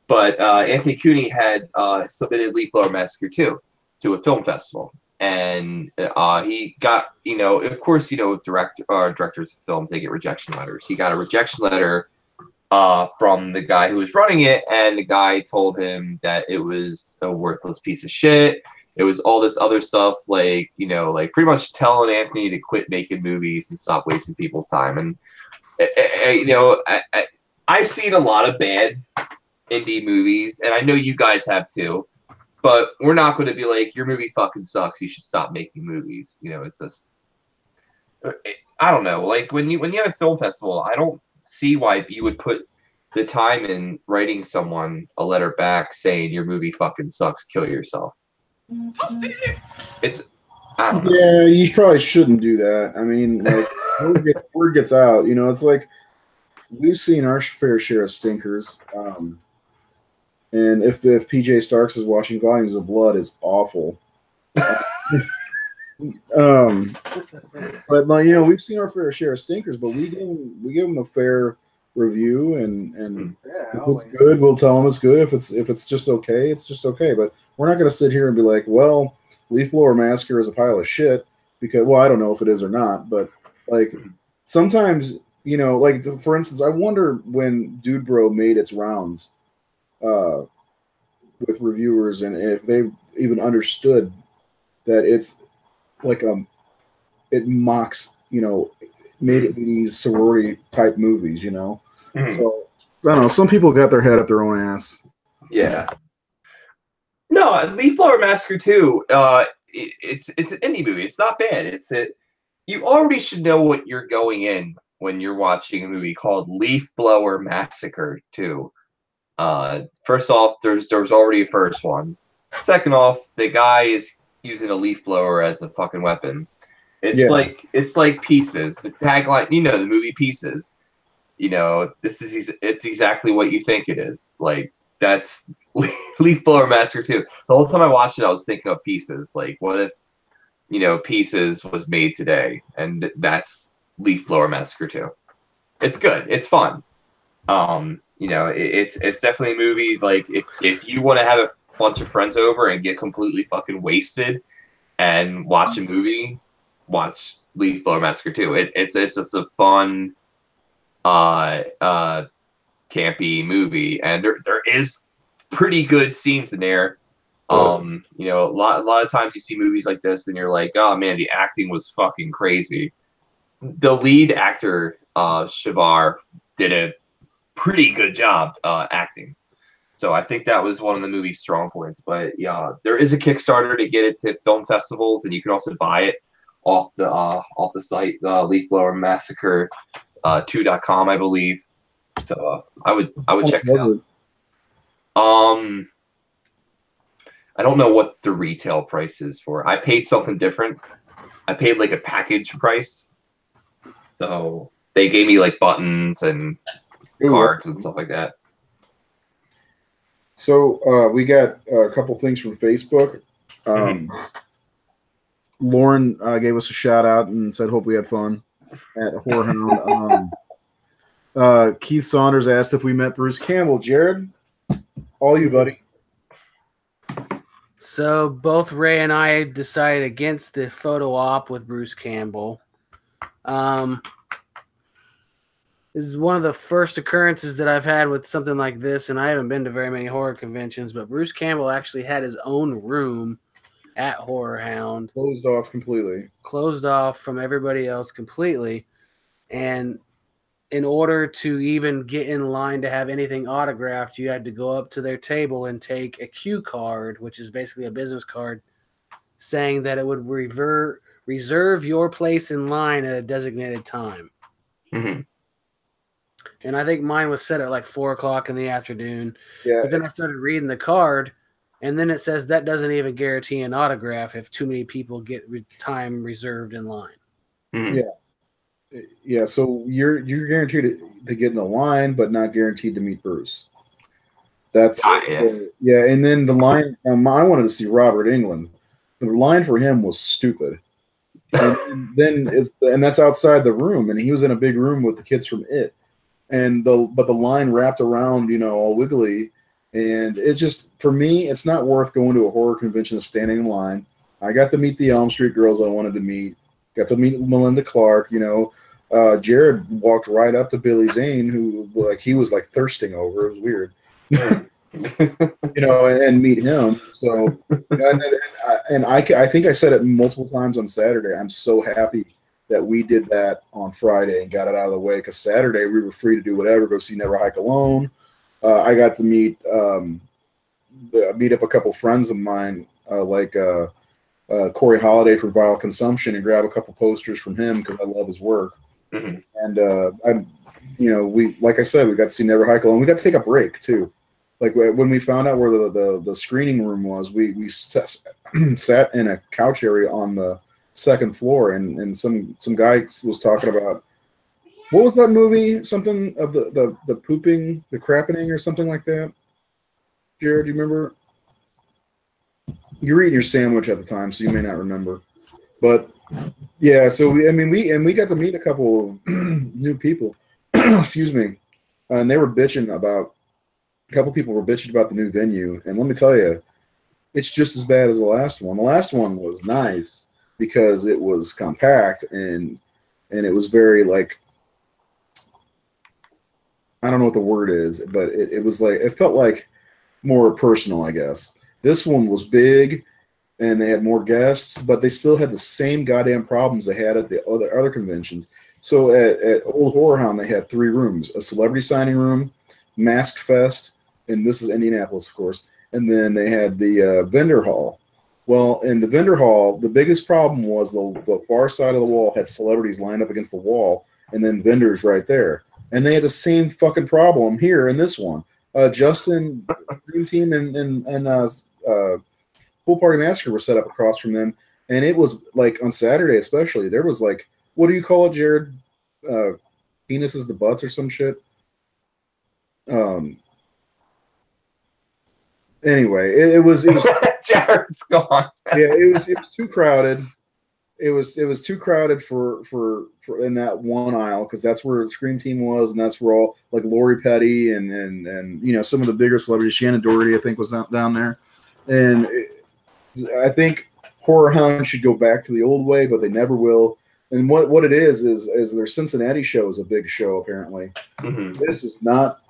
but Anthony Cooney had submitted Leaf Blower Massacre 2 to a film festival. And he got, of course, directors of films, they get rejection letters. He got a rejection letter from the guy who was running it, and the guy told him that it was a worthless piece of shit. It was all this other stuff, like pretty much telling Anthony to quit making movies and stop wasting people's time. And I've seen a lot of bad indie movies, and I know you guys have too. But we're not going to be like, your movie fucking sucks, you should stop making movies. It's just, I don't know. Like, when you have a film festival, I don't see why you would put the time in writing someone a letter back saying your movie fucking sucks, kill yourself. It's, I don't know. Yeah, you probably shouldn't do that. I mean, like, word gets out. It's like, we've seen our fair share of stinkers. And if PJ Starks is watching Volumes of Blood is awful. But we've seen our fair share of stinkers, but we give them a fair review, and if it's good, we'll tell them it's good. If it's just okay, it's just okay. But we're not going to sit here and be like, well, Leaf Blower Massacre is a pile of shit, because, well, I don't know if it is or not, but like sometimes, like, for instance, I wonder when Dude Bro made its rounds with reviewers, and if they even understood that it's like it mocks mid-80s sorority type movies, Mm-hmm. So I don't know, some people got their head up their own ass. Yeah. No, Leaf Blower Massacre 2, it's an indie movie. It's not bad. You already should know what you're going in when you're watching a movie called Leaf Blower Massacre 2. First off, there's already a first one. Second off, the guy is using a leaf blower as a fucking weapon. It's like Pieces. The tagline, the movie Pieces. It's exactly what you think it is. Like, that's Leaf Blower Massacre 2. The whole time I watched it, I was thinking of Pieces. Like, what if, pieces was made today, and that's Leaf Blower Massacre 2. It's good. It's fun. It's definitely a movie. Like if you want to have a bunch of friends over and get completely fucking wasted and watch a movie, watch Leaf Blower Massacre 2. It's just a fun, campy movie, and there is pretty good scenes in there. A lot of times you see movies like this and you're like, oh man, the acting was fucking crazy. The lead actor, Shavar, did a pretty good job acting. So I think that was one of the movie's strong points. But yeah, there is a Kickstarter to get it to film festivals, and you can also buy it off the site, Leaf Blower Massacre 2.com, I believe. So I would check it out. I don't know what the retail price is for. I paid something different. I paid like a package price. So they gave me like buttons and cards and stuff like that. So we got a couple things from Facebook. Lauren gave us a shout out and said, hope we had fun at Horrorhound. Keith Saunders asked if we met Bruce Campbell. Jared, all you, buddy. So both Ray and I decided against the photo op with Bruce Campbell. This is one of the first occurrences that I've had with something like this, and I haven't been to very many horror conventions, but Bruce Campbell actually had his own room at Horrorhound. Closed off completely. Closed off from everybody else completely. And in order to even get in line to have anything autographed, you had to go up to their table and take a cue card, which is basically a business card, saying that it would reserve your place in line at a designated time. Mm-hmm. And I think mine was set at like 4 o'clock in the afternoon. Yeah. But then I started reading the card, and then it says that doesn't even guarantee an autograph if too many people get time reserved in line. Mm-hmm. Yeah. Yeah, so you're guaranteed to get in the line, but not guaranteed to meet Bruce. That's yeah. And then the line. I wanted to see Robert Englund. The line for him was stupid. And then that's outside the room, and he was in a big room with the kids from It, but the line wrapped around, all wiggly, and it just, for me, it's not worth going to a horror convention and standing in line. I got to meet the Elm Street girls I wanted to meet. Got to meet Melinda Clark. Jared walked right up to Billy Zane, who he was thirsting over. It was weird. And meet him. So, and I think I said it multiple times on Saturday. I'm so happy that we did that on Friday and got it out of the way, because Saturday we were free to do whatever, go see Never Hike Alone. I got to meet up a couple friends of mine, Corey Holiday from Vile Consumption, and grab a couple posters from him because I love his work. Mm-hmm. And we, like I said, we got to see Never Hike Alone. We got to take a break too. Like when we found out where the screening room was, we sat in a couch area on the second floor, and some guy was talking about, what was that movie? Something of the pooping, the crappening, or something like that. Jared, do you remember? You were eating your sandwich at the time, so you may not remember. But yeah, so we got to meet a couple of new people. Excuse me, and they were bitching about. A couple people were bitching about the new venue, and let me tell you, it's just as bad as the last one. The last one was nice because it was compact and it was very I don't know what the word is, but it was it felt like more personal, I guess. This one was big, and they had more guests, but they still had the same goddamn problems they had at the other conventions. So at Old Horrorhound, they had 3 rooms: a celebrity signing room, Mask Fest, and this is Indianapolis, of course, and then they had the vendor hall. Well, in the vendor hall, the biggest problem was the far side of the wall had celebrities lined up against the wall, and then vendors right there. And they had the same fucking problem here in this one. Justin, Dream Team, and Pool Party Massacre were set up across from them, and it was on Saturday especially, there was what do you call it, Jared? Penises the butts or some shit? Anyway, it was Jared's gone. Yeah, it was too crowded, it was too crowded for in that one aisle, because that's where the Scream Team was, and that's where all like Lori Petty and you know, some of the bigger celebrities. Shannon Doherty, I think, was down there, and I think Horrorhound should go back to the old way, but they never will. And what it is their Cincinnati show is a big show apparently. Mm-hmm. This is not.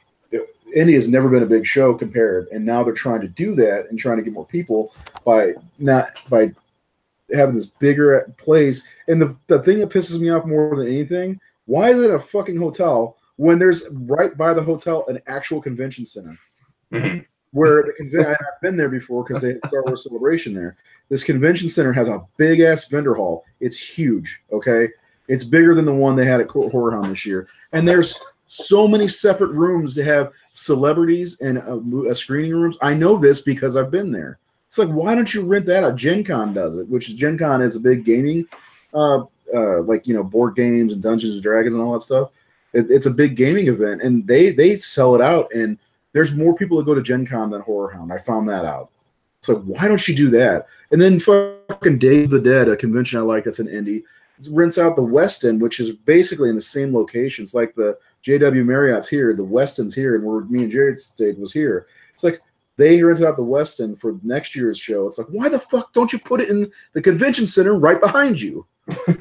Indy has never been a big show compared, and now they're trying to do that and trying to get more people by having this bigger place. And the thing that pisses me off more than anything, why is it a fucking hotel when there's right by the hotel an actual convention center? Mm-hmm. Where I've been there before because they had Star Wars Celebration there. This convention center has a big ass vendor hall. It's huge. Okay, it's bigger than the one they had at Horrorhound this year, and there's so many separate rooms to have celebrities and screening rooms. I know this because I've been there. It's like, why don't you rent that out? Gen Con does it, which Gen Con is a big gaming, like, you know, board games and Dungeons and Dragons and all that stuff. It's a big gaming event, and they sell it out, and there's more people that go to Gen Con than Horrorhound. I found that out. It's like, why don't you do that? And then fucking Day of the Dead, a convention I like that's in Indy, rents out the West End, which is basically in the same locations. Like the JW Marriott's here, the West End's here, and where me and Jared stayed was here. It's like they rented out the West End for next year's show. It's like, why the fuck don't you put it in the convention center right behind you?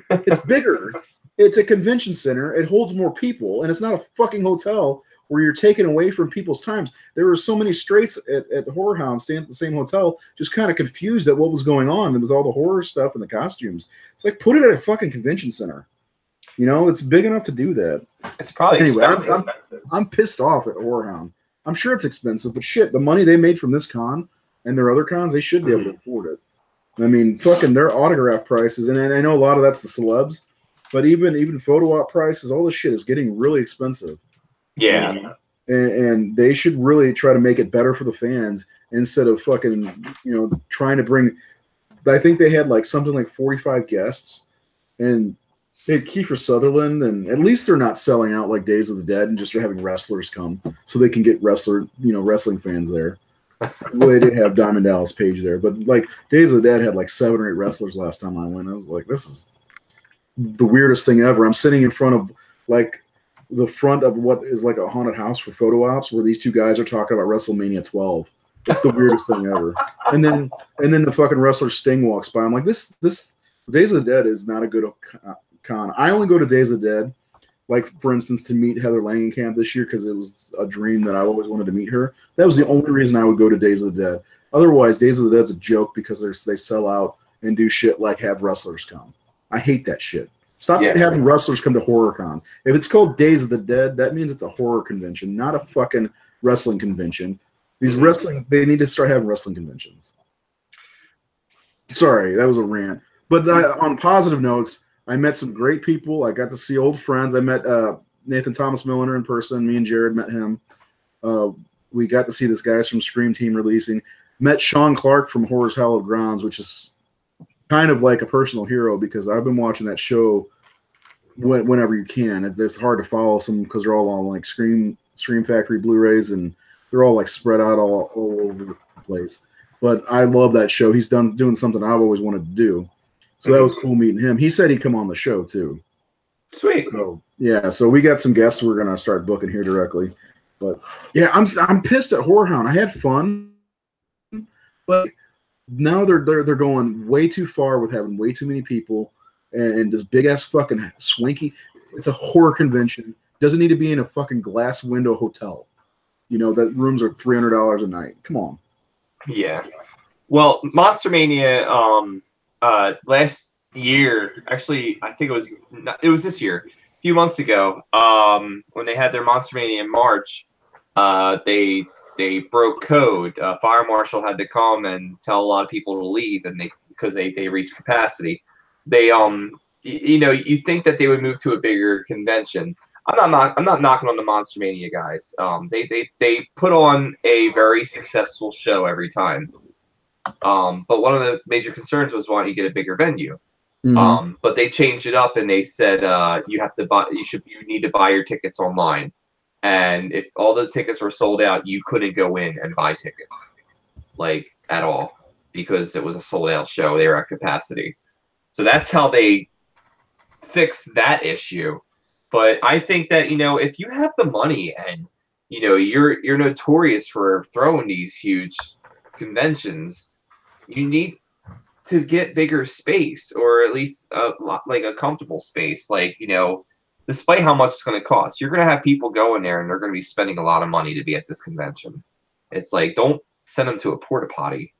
It's bigger. It's a convention center. It holds more people, and it's not a fucking hotel where you're taken away from people's times. There were so many straights at Horrorhound staying at the same hotel, just kind of confused at what was going on. It was all the horror stuff and the costumes. It's like, put it at a fucking convention center. You know, it's big enough to do that. It's probably expensive. I'm pissed off at Horrorhound. I'm sure it's expensive, but shit, the money they made from this con and their other cons, they should be able to afford it. I mean, fucking their autograph prices, and I know a lot of that's the celebs, but even photo op prices, all this shit is getting really expensive. Yeah. And they should really try to make it better for the fans instead of fucking, you know, trying to bring. I think they had like something like 45 guests, and they had Kiefer Sutherland, and at least they're not selling out like Days of the Dead and just having wrestlers come so they can get wrestling fans there. Well, they did have Diamond Dallas Page there, but like Days of the Dead had like 7 or 8 wrestlers last time I went. I was like, this is the weirdest thing ever. I'm sitting in front of like the front of what is like a haunted house for photo ops where these two guys are talking about WrestleMania 12. It's the weirdest thing ever. And then the fucking wrestler Sting walks by. I'm like, this Days of the Dead is not a good con. I only go to Days of the Dead, like for instance, to meet Heather Langenkamp this year because it was a dream that I always wanted to meet her. That was the only reason I would go to Days of the Dead. Otherwise, Days of the Dead's a joke because they sell out and do shit like have wrestlers come. I hate that shit. Stop having wrestlers come to horror cons. If it's called Days of the Dead, that means it's a horror convention, not a fucking wrestling convention. They need to start having wrestling conventions. Sorry, that was a rant. But on positive notes, I met some great people. I got to see old friends. I met Nathan Thomas Milliner in person. Me and Jared met him. We got to see this guys from Scream Team releasing. Met Sean Clark from Horror's Hallowed Grounds, which is kind of like a personal hero because I've been watching that show whenever you can. It's hard to follow some because they're all on like Scream Factory Blu-rays and they're all like spread out all over the place. But I love that show. He's doing something I've always wanted to do. So that was cool meeting him. He said he'd come on the show too. Sweet. So yeah, so we got some guests we're gonna start booking here directly. But yeah, I'm pissed at Horrorhound. I had fun, but now they're going way too far with having way too many people and this big ass fucking swanky. It's a horror convention. Doesn't need to be in a fucking glass window hotel. You know that rooms are $300 a night. Come on. Yeah. Well, Monster Mania. Last year, actually, I think it was this year, a few months ago, when they had their Monster Mania in March, they broke code. Fire marshal had to come and tell a lot of people to leave, and because they reached capacity. They you think that they would move to a bigger convention. I'm not knocking on the Monster Mania guys. They put on a very successful show every time. But one of the major concerns was why don't you get a bigger venue? Mm-hmm. But they changed it up and they said you need to buy your tickets online. And if all the tickets were sold out, you couldn't go in and buy tickets, like at all, because it was a sold out show. They were at capacity. So that's how they fix that issue. But I think that, if you have the money and, you're notorious for throwing these huge conventions, you need to get bigger space, or at least like a comfortable space. Like, despite how much it's going to cost, you're going to have people going there and they're going to be spending a lot of money to be at this convention. It's like, don't send them to a porta potty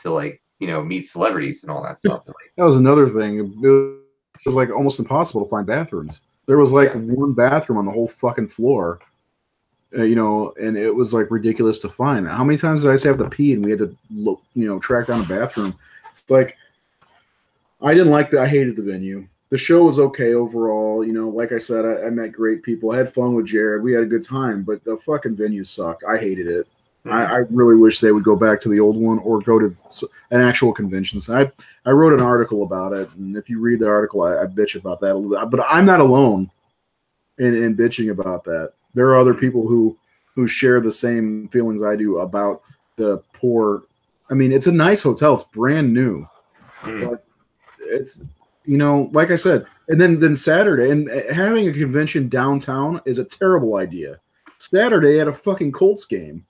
to, like, meet celebrities and all that stuff. That was another thing. It was like almost impossible to find bathrooms. There was like one bathroom on the whole fucking floor, and it was like ridiculous to find. How many times did I say I have to pee and we had to track down a bathroom? It's like, I didn't like that. I hated the venue. The show was okay overall. Like I said, I met great people. I had fun with Jared. We had a good time, but the fucking venue sucked. I hated it. I really wish they would go back to the old one or go to an actual convention. So I wrote an article about it, and if you read the article, I bitch about that a little bit. But I'm not alone in bitching about that. There are other people who share the same feelings I do about the poor. I mean, it's a nice hotel. It's brand new. But it's, like I said, and then Saturday, and having a convention downtown is a terrible idea. Saturday at a fucking Colts game.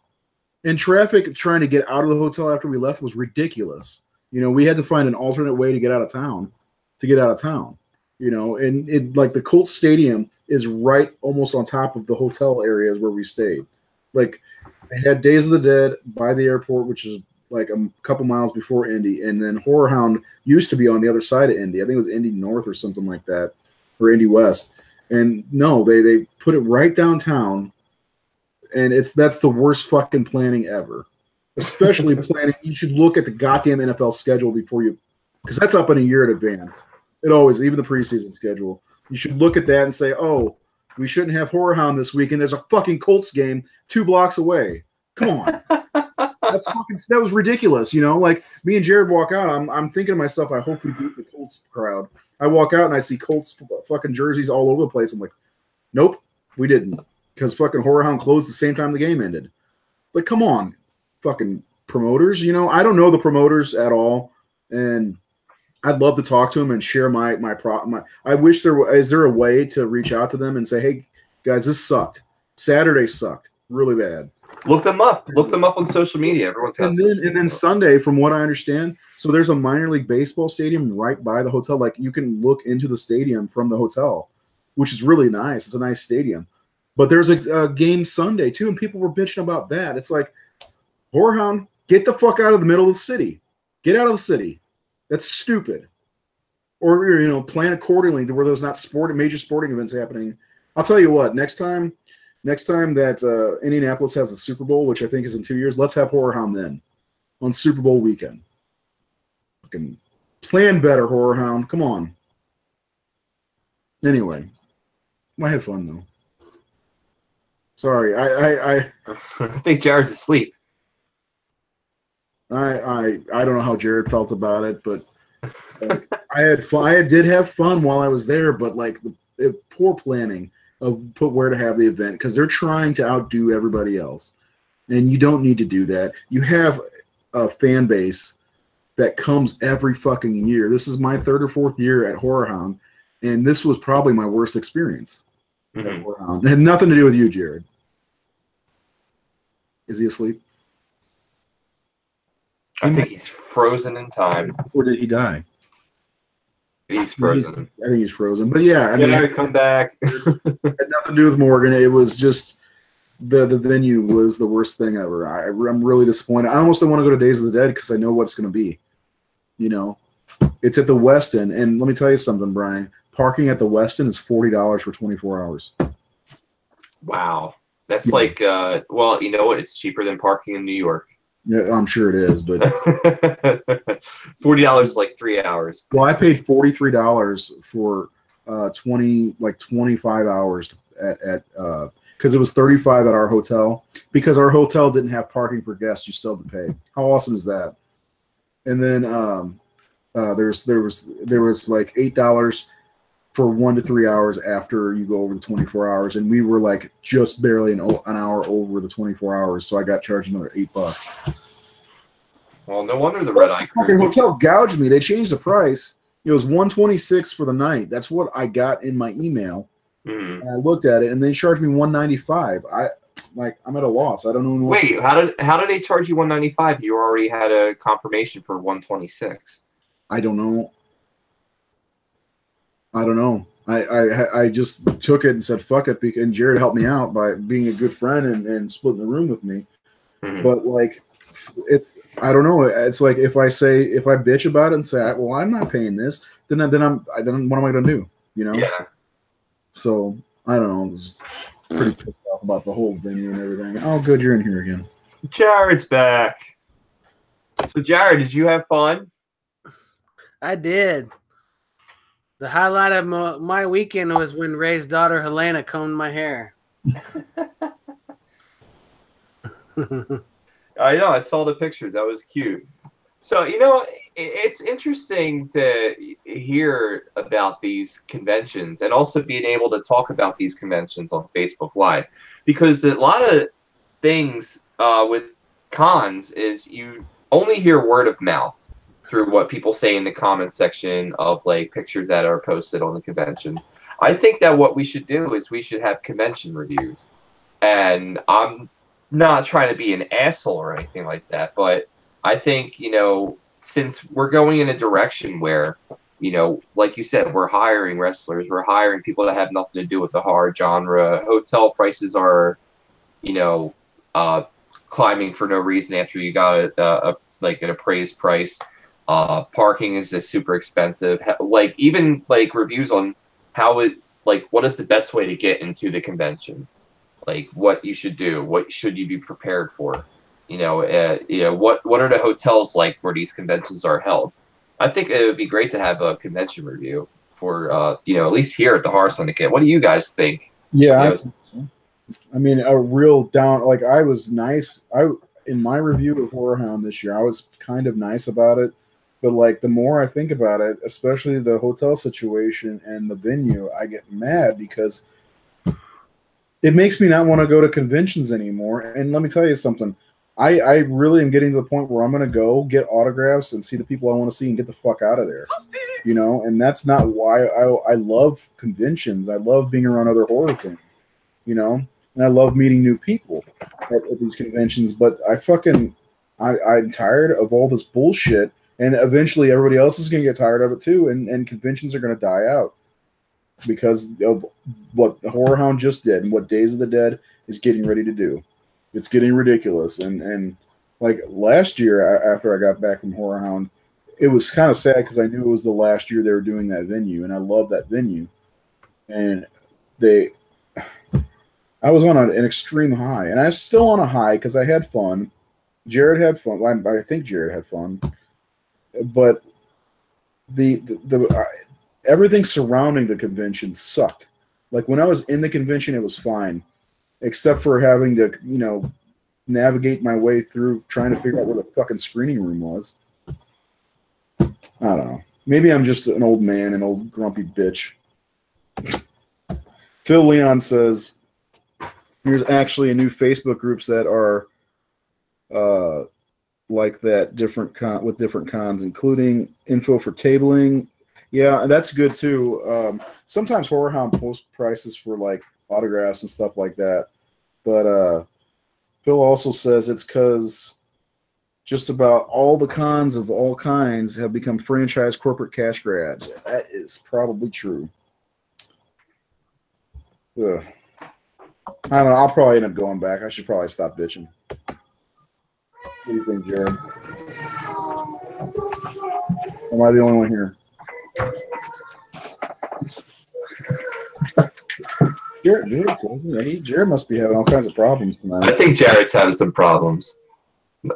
And traffic trying to get out of the hotel after we left was ridiculous. We had to find an alternate way to get out of town. And it, like, the Colts Stadium is right almost on top of the hotel areas where we stayed. Like, they had Days of the Dead by the airport, which is like a couple miles before Indy, and then Horrorhound used to be on the other side of Indy. I think it was Indy North or something like that, or Indy West. And no, they put it right downtown. And that's the worst fucking planning ever. Especially planning. You should look at the goddamn NFL schedule before you, because that's up in a year in advance. It always, even the preseason schedule. You should look at that and say, oh, we shouldn't have Horrorhound this weekend. There's a fucking Colts game 2 blocks away. Come on. That was ridiculous. Like, me and Jared walk out. I'm thinking to myself, I hope we beat the Colts crowd. I walk out and I see Colts fucking jerseys all over the place. I'm like, nope, we didn't. Because fucking Horrorhound closed the same time the game ended. Like, come on, fucking promoters. I don't know the promoters at all, and I'd love to talk to them and share my I wish is there a way to reach out to them and say, hey guys, this sucked. Saturday sucked really bad. Look them up. Look them up on social media. Everyone's got. And then Sunday, from what I understand, so there's a minor league baseball stadium right by the hotel. Like, you can look into the stadium from the hotel, which is really nice. It's a nice stadium. But there's a game Sunday, too, and people were bitching about that. It's like, Horrorhound, get the fuck out of the middle of the city. Get out of the city. That's stupid. Or, plan accordingly to where there's not major sporting events happening. I'll tell you what, next time that Indianapolis has the Super Bowl, which I think is in 2 years, let's have Horrorhound then on Super Bowl weekend. Fucking plan better, Horrorhound. Come on. Anyway, I had fun, though. Sorry, I think Jared's asleep. I don't know how Jared felt about it, but like, I had fun. I did have fun while I was there, but like the poor planning of where to have the event, because they're trying to outdo everybody else, and you don't need to do that. You have a fan base that comes every fucking year. This is my 3rd or 4th year at Horrorhound, and this was probably my worst experience. Mm-hmm. It had nothing to do with you, Jared. Is he asleep? I think he's frozen in time. Or did he die? He's frozen. I think he's frozen. But yeah, I mean, come back. It had nothing to do with Morgan. It was just the venue was the worst thing ever. I'm really disappointed. I almost don't want to go to Days of the Dead because I know what it's going to be. It's at the Westin, and let me tell you something, Brian. Parking at the Westin is $40 for 24 hours. Wow. That's like, well, you know what? It's cheaper than parking in New York. Yeah, I'm sure it is, but $40 is like 3 hours. Well, I paid $43 for 25 hours at because it was 35 at our hotel. Because our hotel didn't have parking for guests, you still had to pay. How awesome is that? And then there was like $8 for 1 to 3 hours after you go over the 24 hours, and we were like just barely an hour over the 24 hours, so I got charged another $8. Well, no wonder the red eye The fucking cruise. hotel gouged me. They changed the price. It was $126 for the night. That's what I got in my email. Mm. And I looked at it, and they charged me $195. I'm at a loss. I don't know. Wait, how did they charge you $195? You already had a confirmation for $126. I don't know. I just took it and said fuck it, and Jared helped me out by being a good friend and splitting the room with me. Mm-hmm. But like, I don't know. It's like if I bitch about it and say, well, I'm not paying this, then what am I going to do? You know? Yeah. So I don't know. I was pretty pissed off about the whole venue and everything. Oh, good, you're in here again. Jared's back. So, Jared, did you have fun? I did. The highlight of my weekend was when Ray's daughter Helena combed my hair. I know. I saw the pictures. That was cute. So, you know, it's interesting to hear about these conventions and also being able to talk about these conventions on Facebook Live, because a lot of things with cons is you only hear word of mouth through what people say in the comments section of like pictures that are posted on the conventions. I think that what we should do is we should have convention reviews. And I'm not trying to be an asshole or anything like that, but I think, you know, since we're going in a direction where, you know, like you said, we're hiring wrestlers, we're hiring people that have nothing to do with the horror genre. Hotel prices are, you know, climbing for no reason after you got like an appraised price. Parking is just super expensive. Like even like reviews on how it, like what is the best way to get into the convention, like what you should do, what should you be prepared for, you know, what are the hotels like where these conventions are held. I think it would be great to have a convention review for you know, at least here at the Horror Syndicate. What do you guys think? Yeah, I mean, a real down. Like I was nice. In my review of Horrorhound this year, I was kind of nice about it. But like the more I think about it, especially the hotel situation and the venue, I get mad because it makes me not want to go to conventions anymore. And let me tell you something. I really am getting to the point where I'm going to go get autographs and see the people I want to see and get the fuck out of there. You know, and that's not why I love conventions. I love being around other horror things, you know, and I love meeting new people at these conventions. But I'm tired of all this bullshit. And eventually everybody else is going to get tired of it too, and conventions are going to die out because of what the Horrorhound just did and what Days of the Dead is getting ready to do. It's getting ridiculous. And like last year after I got back from Horrorhound, it was kind of sad because I knew it was the last year they were doing that venue, and I love that venue. And I was on an extreme high, and I'm still on a high because I had fun. Jared had fun. Well, I think Jared had fun. But the everything surrounding the convention sucked. Like when I was in the convention, it was fine, except for having to, you know, navigate my way through trying to figure out where the fucking screening room was. I don't know. Maybe I'm just an old man, an old grumpy bitch. Phil Leon says, "There's actually a new Facebook groups that are like that, with different cons, including info for tabling." Yeah, that's good too. Sometimes Horrorhound posts prices for like autographs and stuff like that. But Phil also says it's because just about all the cons of all kinds have become franchise corporate cash grabs. That is probably true. Ugh. I don't know. I'll probably end up going back. I should probably stop bitching. What do you think, Jared? Am I the only one here? Jared must be having all kinds of problems tonight. I think Jared's having some problems.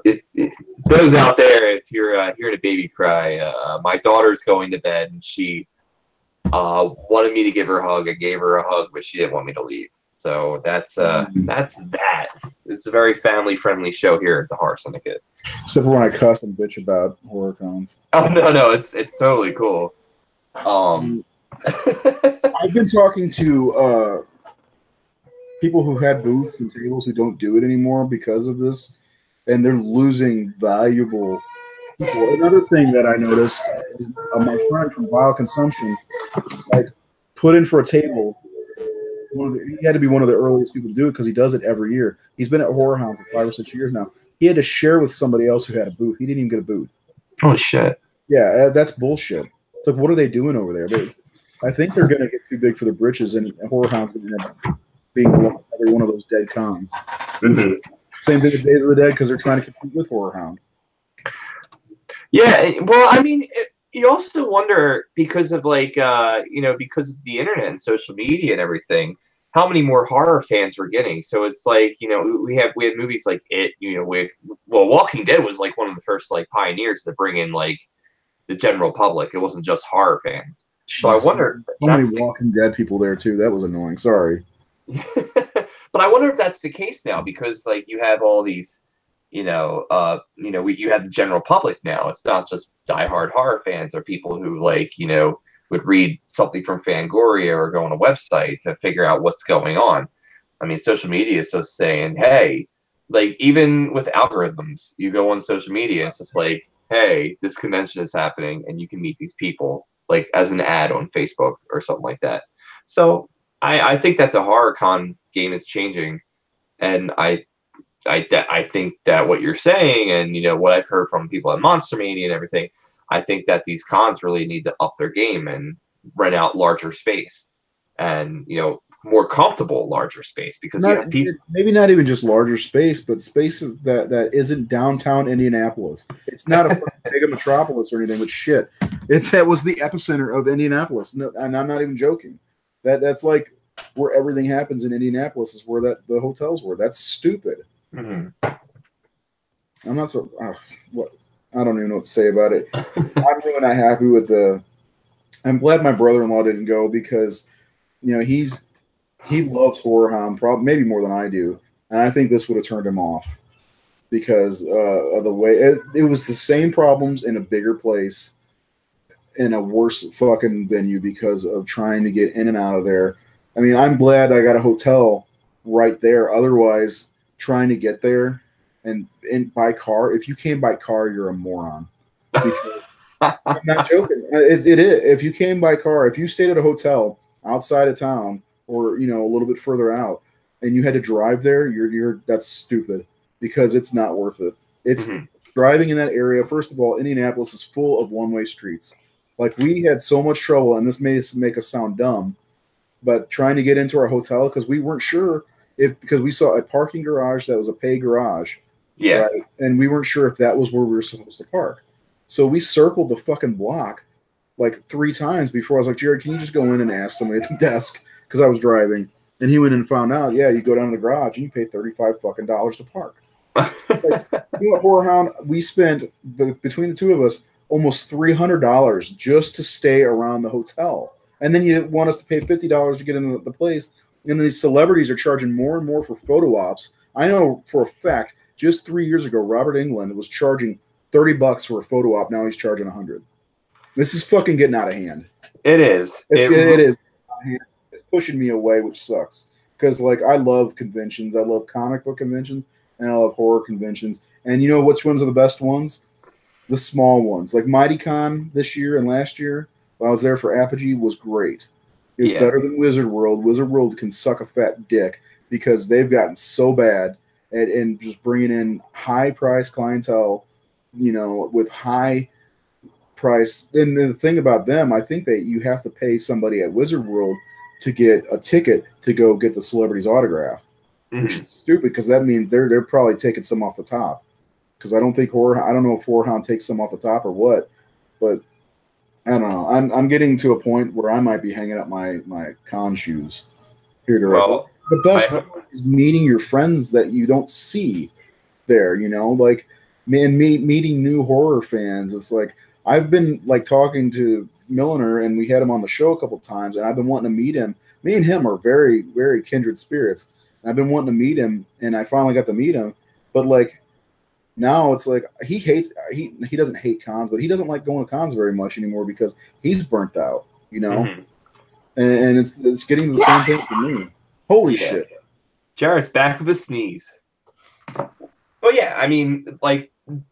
Those out there, if you're hearing a baby cry, my daughter's going to bed, and she wanted me to give her a hug. I gave her a hug, but she didn't want me to leave. So that's that. It's a very family-friendly show here at the Horror Syndicate. Except for when I cuss and bitch about horror cons. Oh no, it's totally cool. I've been talking to people who had booths and tables who don't do it anymore because of this, and they're losing valuable people. Another thing that I noticed is my friend from Bioconsumption, like, put in for a table. He had to be one of the earliest people to do it because he does it every year. He's been at Horrorhound for 5 or 6 years now. He had to share with somebody else who had a booth. He didn't even get a booth. Oh shit! Yeah, that's bullshit. It's like, what are they doing over there? I think they're going to get too big for the britches, and Horrorhound's going to end up being one of those dead cons. Mm-hmm. Same thing with Days of the Dead because they're trying to compete with Horrorhound. Yeah, well, I mean, you also wonder because of because of the internet and social media and everything, how many more horror fans we're getting. So it's like, we had movies like It, Walking Dead was like one of the first like pioneers to bring in like the general public. It wasn't just horror fans. So I wonder. So many Walking Dead people there too. That was annoying. Sorry. But I wonder if that's the case now because like you have all these. You have the general public now. It's not just diehard horror fans or people who would read something from Fangoria or go on a website to figure out what's going on. I mean, social media is just saying, hey, like even with algorithms, you go on social media, it's just like, hey, this convention is happening and you can meet these people like as an ad on Facebook or something like that. So I think that the horror con game is changing, and I think that what you're saying and what I've heard from people at Monster Mania and everything, I think that these cons really need to up their game and rent out larger space and more comfortable larger space because maybe not even just larger space, but spaces that isn't downtown Indianapolis. It's not a mega metropolis or anything, but shit, that was the epicenter of Indianapolis, and I'm not even joking. That's like where everything happens in Indianapolis is where the hotels were. That's stupid. Mm-hmm. I'm not so. What I don't even know what to say about it. I'm really not happy with I'm glad my brother-in-law didn't go because, he loves Horrorhound, probably maybe more than I do, and I think this would have turned him off because of the way it was the same problems in a bigger place, in a worse fucking venue because of trying to get in and out of there. I mean, I'm glad I got a hotel right there. Otherwise, trying to get there and by car, if you came by car, you're a moron. Because, I'm not joking. It is. If you came by car, if you stayed at a hotel outside of town or a little bit further out, and you had to drive there, that's stupid because it's not worth it. It's driving in that area. First of all, Indianapolis is full of one-way streets. Like we had so much trouble, and this may make us sound dumb, but trying to get into our hotel because we weren't sure. Because we saw a parking garage that was a pay garage, yeah, right? And we weren't sure if that was where we were supposed to park. So we circled the fucking block like 3 times before I was like, Jared, can you just go in and ask somebody at the desk? Because I was driving, and he went in and found out, yeah, you go down to the garage and you pay $35 fucking to park. Like, Horrorhound, we spent between the two of us almost $300 just to stay around the hotel, and then you want us to pay $50 to get into the place. And these celebrities are charging more and more for photo ops. I know for a fact, just 3 years ago, Robert Englund was charging $30 for a photo op. Now he's charging $100. This is fucking getting out of hand. It is. It is. It's pushing me away, which sucks. Because I love conventions. I love comic book conventions, and I love horror conventions. And you know which ones are the best ones? The small ones. Like MightyCon this year and last year, when I was there for Apogee, was great. It was better than Wizard World. Wizard World can suck a fat dick because they've gotten so bad at just bringing in high-priced clientele, with high price. And the thing about them, I think that you have to pay somebody at Wizard World to get a ticket to go get the celebrity's autograph, which is stupid because that means they're probably taking some off the top. Because I don't know if Horrorhound takes some off the top or what, but I don't know. I'm getting to a point where I might be hanging up my con shoes here to the best part is meeting your friends that you don't see there, like meeting new horror fans. It's like I've been talking to Milliner, and we had him on the show a couple times, and I've been wanting to meet him. Me and him are very, very kindred spirits. And I've been wanting to meet him, and I finally got to meet him. But now it's like he doesn't hate cons, but he doesn't like going to cons very much anymore because he's burnt out, and it's getting the same thing for me. Holy shit. Jared's back with a sneeze. Well, yeah, I mean,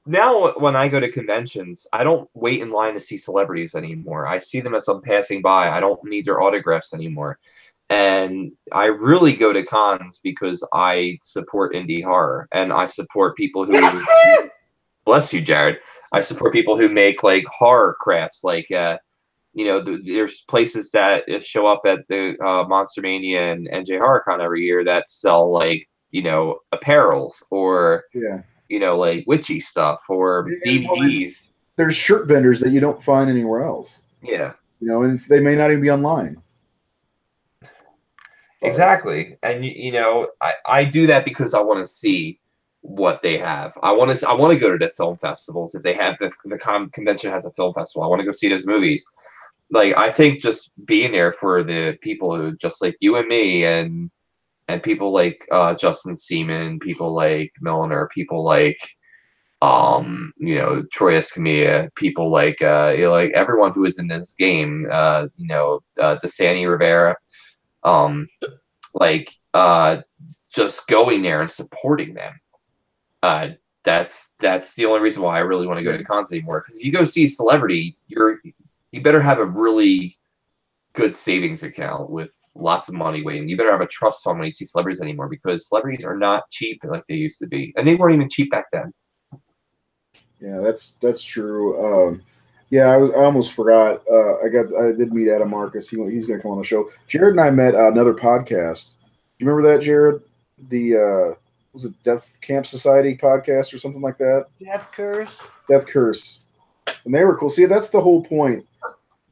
now when I go to conventions, I don't wait in line to see celebrities anymore. I see them as I'm passing by. I don't need their autographs anymore. And I really go to cons because I support indie horror and I support people who bless you, Jared. I support people who make like horror crafts, like there's places that show up at the Monster Mania and NJ HorrorCon every year that sell like apparels or like witchy stuff or DVDs. There's shirt vendors that you don't find anywhere else. Yeah, and they may not even be online. Exactly, and I do that because I want to see what they have. I want to go to the film festivals if they have the convention has a film festival. I want to go see those movies. Like I think just being there for the people who just like you and me and people like Justin Seaman, people like Milliner, people like Troy Escamilla, people like like everyone who is in this game, DeSanti Rivera, just going there and supporting them. That's the only reason why I really want to go to cons anymore. Because if you go see a celebrity, you better have a really good savings account with lots of money waiting. You better have a trust fund when you see celebrities anymore, because celebrities are not cheap like they used to be, and they weren't even cheap back then. Yeah, that's true. I almost forgot. I did meet Adam Marcus. He's going to come on the show. Jared and I met another podcast. Do you remember that, Jared? The was it Death Camp Society podcast or something like that? Death Curse. Death Curse. And they were cool. See, that's the whole point.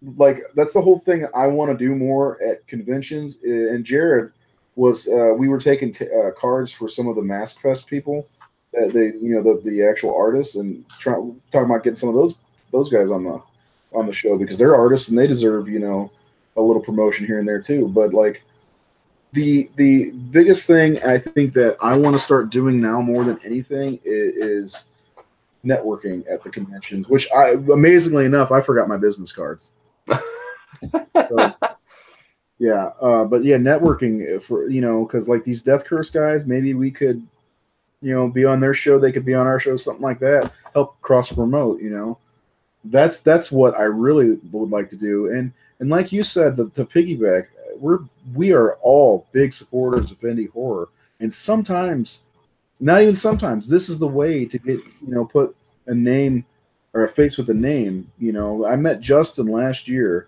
Like, that's the whole thing I want to do more at conventions. And Jared was, we were taking cards for some of the Mask Fest people, that the actual artists, and talking about getting some of those guys on the show, because they're artists and they deserve, a little promotion here and there too. But like the biggest thing I think that I want to start doing now more than anything is networking at the conventions, which amazingly enough, I forgot my business cards. But networking for, because like these Death Curse guys, maybe we could, be on their show, they could be on our show, something like that, help cross promote, that's what I really would like to do. And like you said, the piggyback, we are all big supporters of indie horror, and sometimes, not even sometimes, this is the way to get, put a name or a face with a name. I met Justin last year,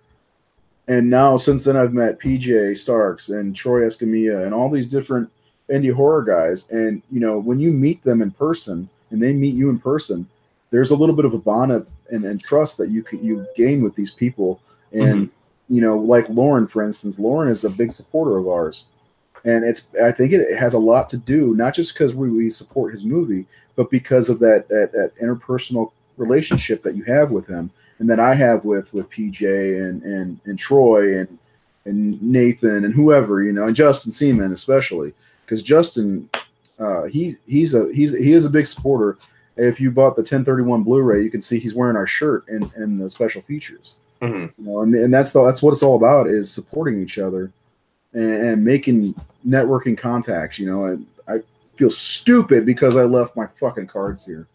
and now since then I've met PJ Starks and Troy Escamilla and all these different indie horror guys. And when you meet them in person and they meet you in person, there's a little bit of a bond and trust that you gain with these people. And like Lauren, for instance, Lauren is a big supporter of ours, and I think it has a lot to do, not just because we support his movie, but because of that interpersonal relationship that you have with him, and that I have with PJ and Troy and Nathan and whoever, and Justin Seaman especially, because Justin, he is a big supporter. If you bought the 1031 Blu-ray, you can see he's wearing our shirt in the special features. And that's what it's all about, is supporting each other and making networking contacts. And I feel stupid because I left my fucking cards here.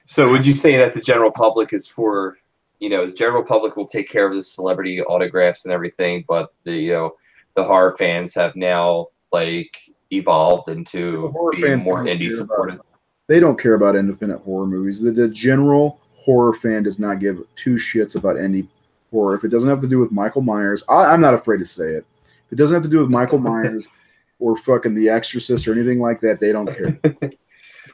So would you say that the general public is for, the general public will take care of the celebrity autographs and everything, but the horror fans have now like evolved into being more indie supported? They don't care about independent horror movies. The general horror fan does not give two shits about indie horror. If it doesn't have to do with Michael Myers, I'm not afraid to say it. If it doesn't have to do with Michael Myers or fucking The Exorcist or anything like that, they don't care.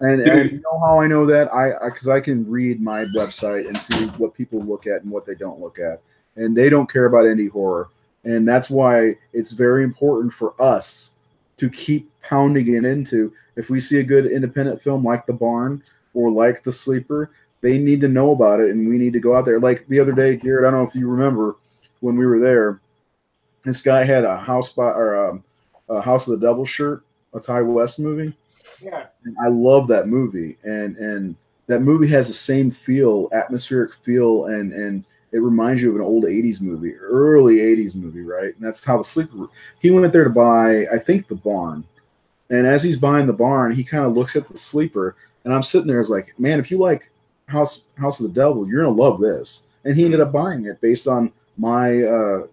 And you know how I know that? Because I can read my website and see what people look at and what they don't look at. And they don't care about indie horror. And that's why it's very important for us to keep pounding it into. If we see a good independent film like The Barn or like The Sleeper, they need to know about it, and we need to go out there. Like the other day, Jared, I don't know if you remember when we were there, this guy had a House of the Devil shirt, a Ty West movie. Yeah. And I love that movie. And that movie has the same feel, atmospheric feel, and it reminds you of an old 80s movie, early 80s movie, right? And that's how The Sleeper. He went there to buy, I think, The Barn. And as he's buying The Barn, he kind of looks at The Sleeper, And I'm sitting there, it's like, man, if you like House of the Devil, you're gonna love this. And he ended up buying it based on my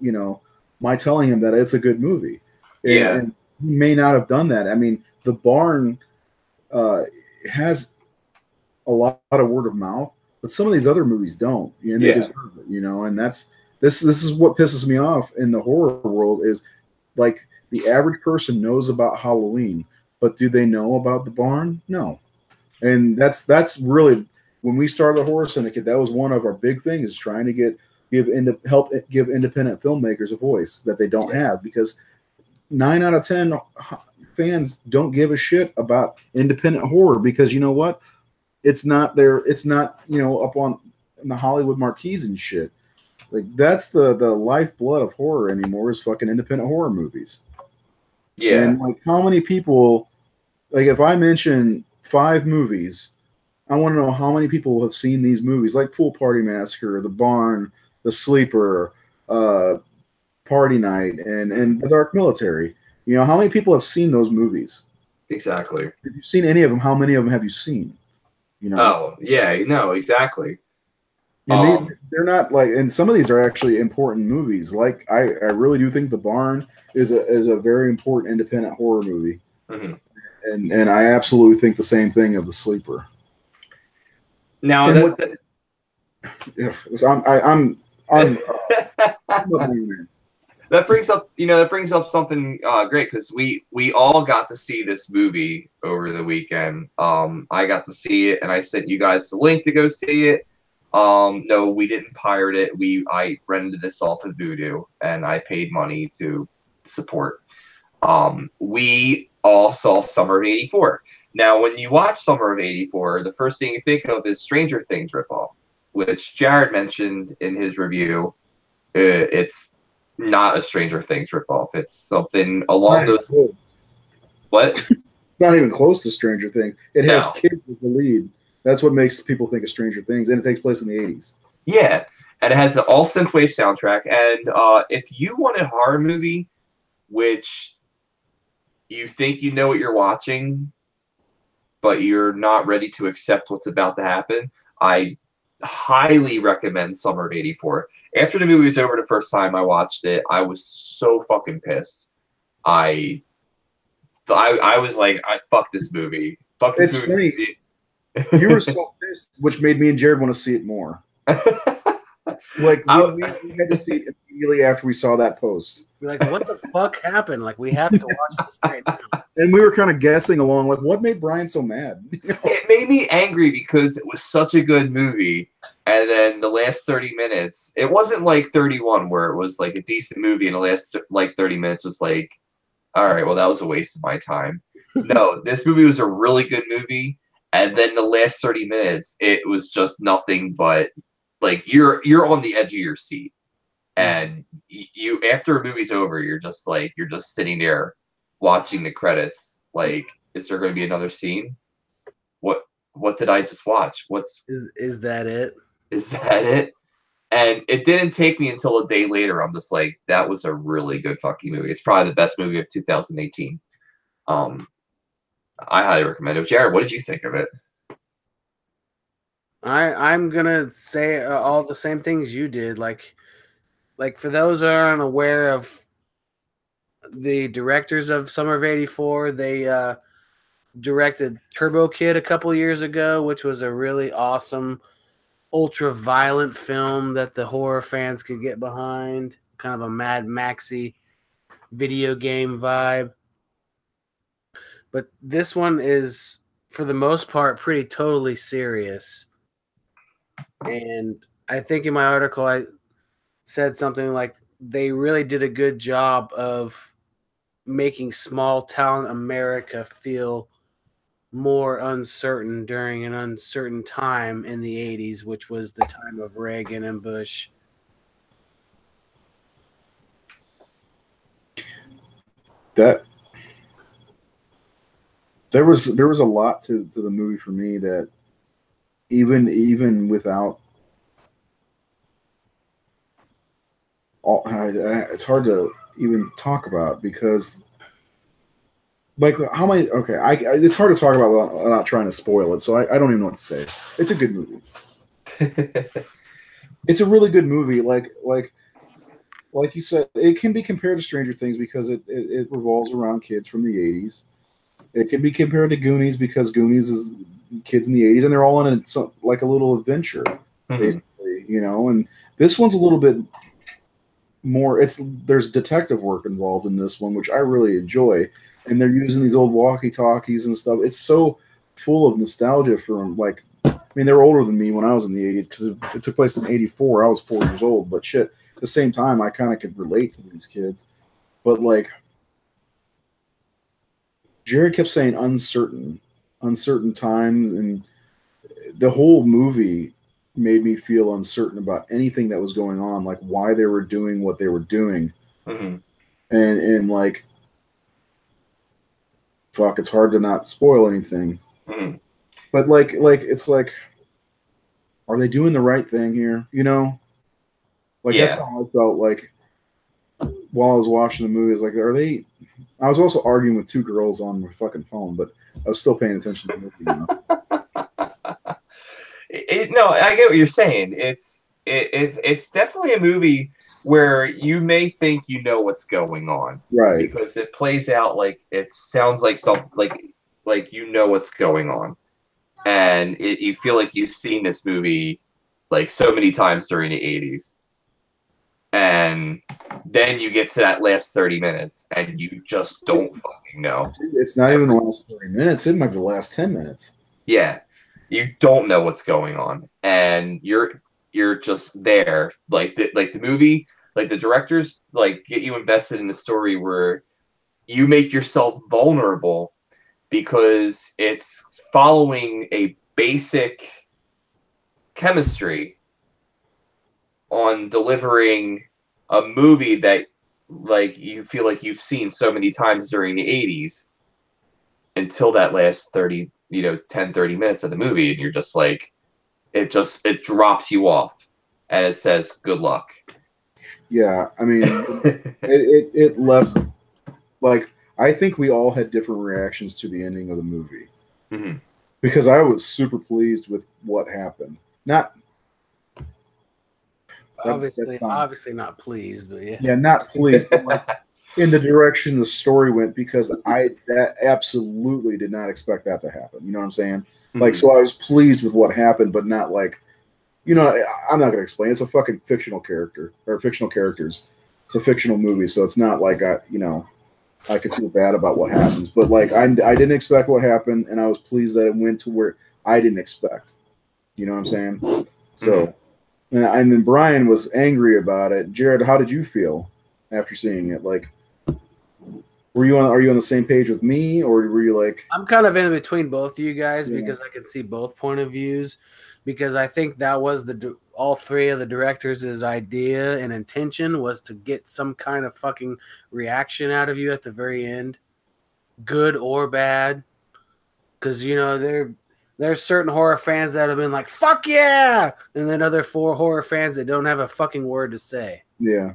my telling him that it's a good movie. Yeah. And he may not have done that. I mean, The Barn has a lot of word of mouth, but some of these other movies don't, and they Yeah. deserve it, And this is what pisses me off in the horror world is like the average person knows about Halloween, but do they know about The Barn? No. And that's really when we started the Horror Syndicate. That was one of our big things, trying to help give independent filmmakers a voice that they don't have, because 9 out of 10 fans don't give a shit about independent horror, because you know what? It's not there. It's not up on the Hollywood marquees and shit. Like that's the lifeblood of horror anymore is fucking independent horror movies. Yeah. And like how many people, like if I mention 5 movies, I want to know how many people have seen these movies, like Pool Party Massacre, The Barn, The Sleeper, Party Night, and The Dark Military. How many people have seen those movies? Exactly. If you've seen any of them, how many of them have you seen? Oh, yeah, no, exactly. And they're not like, and some of these are actually important movies. Like I really do think The Barn is a very important independent horror movie. Mm-hmm. And I absolutely think the same thing of The Sleeper. Now I'm that brings up something great, because we all got to see this movie over the weekend. I got to see it, and I sent you guys the link to go see it. No, we didn't pirate it. I rented this off of Vudu, and I paid money to support. We all saw Summer of '84. Now, when you watch Summer of '84, the first thing you think of is Stranger Things ripoff, which Jared mentioned in his review. It's not a Stranger Things ripoff. It's something along those. What? Not even close to Stranger Things. It has No. kids as the lead. That's what makes people think of Stranger Things, and it takes place in the 80s. Yeah, and it has an all synthwave soundtrack. And if you want a horror movie, which you think you know what you're watching, but you're not ready to accept what's about to happen, I highly recommend Summer of '84. After the movie was over the first time I watched it, I was so fucking pissed. I was like, fuck this movie. Fuck this It's movie. Funny. You were so pissed, which made me and Jared want to see it more. Like we had to see it immediately after we saw that post. We're like, what the fuck happened? Like, we have to watch this right now. And we were kind of guessing along, like, what made Brian so mad? It made me angry because it was such a good movie, and then the last 30 minutes, it wasn't like 31 where it was like a decent movie, and the last like 30 minutes was like, all right, well, that was a waste of my time. No, this movie was a really good movie, and then the last 30 minutes, it was just nothing but like you're on the edge of your seat. And you, after a movie's over, you're just sitting there watching the credits. Like, is there going to be another scene? What did I just watch? Is that it? Is that it? And it didn't take me until a day later. I'm just like, that was a really good fucking movie. It's probably the best movie of 2018. I highly recommend it. Jared, what did you think of it? I'm gonna say all the same things you did. Like for those that are unaware of the directors of Summer of '84, they directed Turbo Kid a couple years ago, which was a really awesome, ultra violent film that the horror fans could get behind. Kind of a Mad Maxy video game vibe. But this one is, for the most part, pretty totally serious. And I think in my article I said something like they really did a good job of making small town America feel more uncertain during an uncertain time in the 80s, which was the time of Reagan and Bush. That there was a lot to the movie for me that even without all, it's hard to even talk about, because like how many? Okay, it's hard to talk about without trying to spoil it, so I don't even know what to say. It's a good movie. It's a really good movie. Like you said, it can be compared to Stranger Things because it revolves around kids from the 80s. It can be compared to Goonies because Goonies is kids in the 80s, and they're all in like a little adventure, basically, you know. And this one's a little bit more. There's detective work involved in this one, which I really enjoy. And they're using these old walkie-talkies and stuff. It's so full of nostalgia from like, I mean, they were older than me when I was in the 80s because it took place in 84. I was 4 years old, but shit, at the same time, I kind of could relate to these kids. But like, Jared kept saying uncertain times, and the whole movie made me feel uncertain about anything that was going on, like why they were doing what they were doing. And like, fuck, it's hard to not spoil anything. But like it's like, are they doing the right thing here? You know, like that's how I felt like while I was watching the movie. Is like, are they? I was also arguing with two girls on my fucking phone, but I was still paying attention to the movie. You know? No, I get what you're saying. It's definitely a movie where you may think you know what's going on, right? Because it plays out like it sounds like something like you know what's going on, and you feel like you've seen this movie like so many times during the 80s. And then you get to that last 30 minutes and you just don't fucking know. It's not even the last 30 minutes. It might be the last 10 minutes. Yeah. You don't know what's going on. And you're just there. Like the movie, like the directors like get you invested in the story where you make yourself vulnerable because it's following a basic chemistry on delivering a movie that like you feel like you've seen so many times during the 80s until that last 30 30 minutes of the movie, and you're just like it drops you off and it says good luck. Yeah, I mean it left, like, I think we all had different reactions to the ending of the movie. Because I was super pleased with what happened. Not obviously not pleased, but yeah, not pleased, but like in the direction the story went, because I absolutely did not expect that to happen. You know what I'm saying? Like, so I was pleased with what happened, but not like, you know, I'm not going to explain. It's a fucking fictional character or fictional characters. It's a fictional movie, so it's not like I could feel bad about what happens. But like, I didn't expect what happened, and I was pleased that it went to where I didn't expect. You know what I'm saying? So. And then Brian was angry about it. Jared, how did you feel after seeing it? Like, are you on the same page with me, or were you like? I'm kind of in between both of you guys because I can see both point of views. Because I think that was all three of the directors' idea and intention was to get some kind of fucking reaction out of you at the very end, good or bad. Because you know there's certain horror fans that have been like, fuck yeah! And then other horror fans that don't have a fucking word to say. Yeah.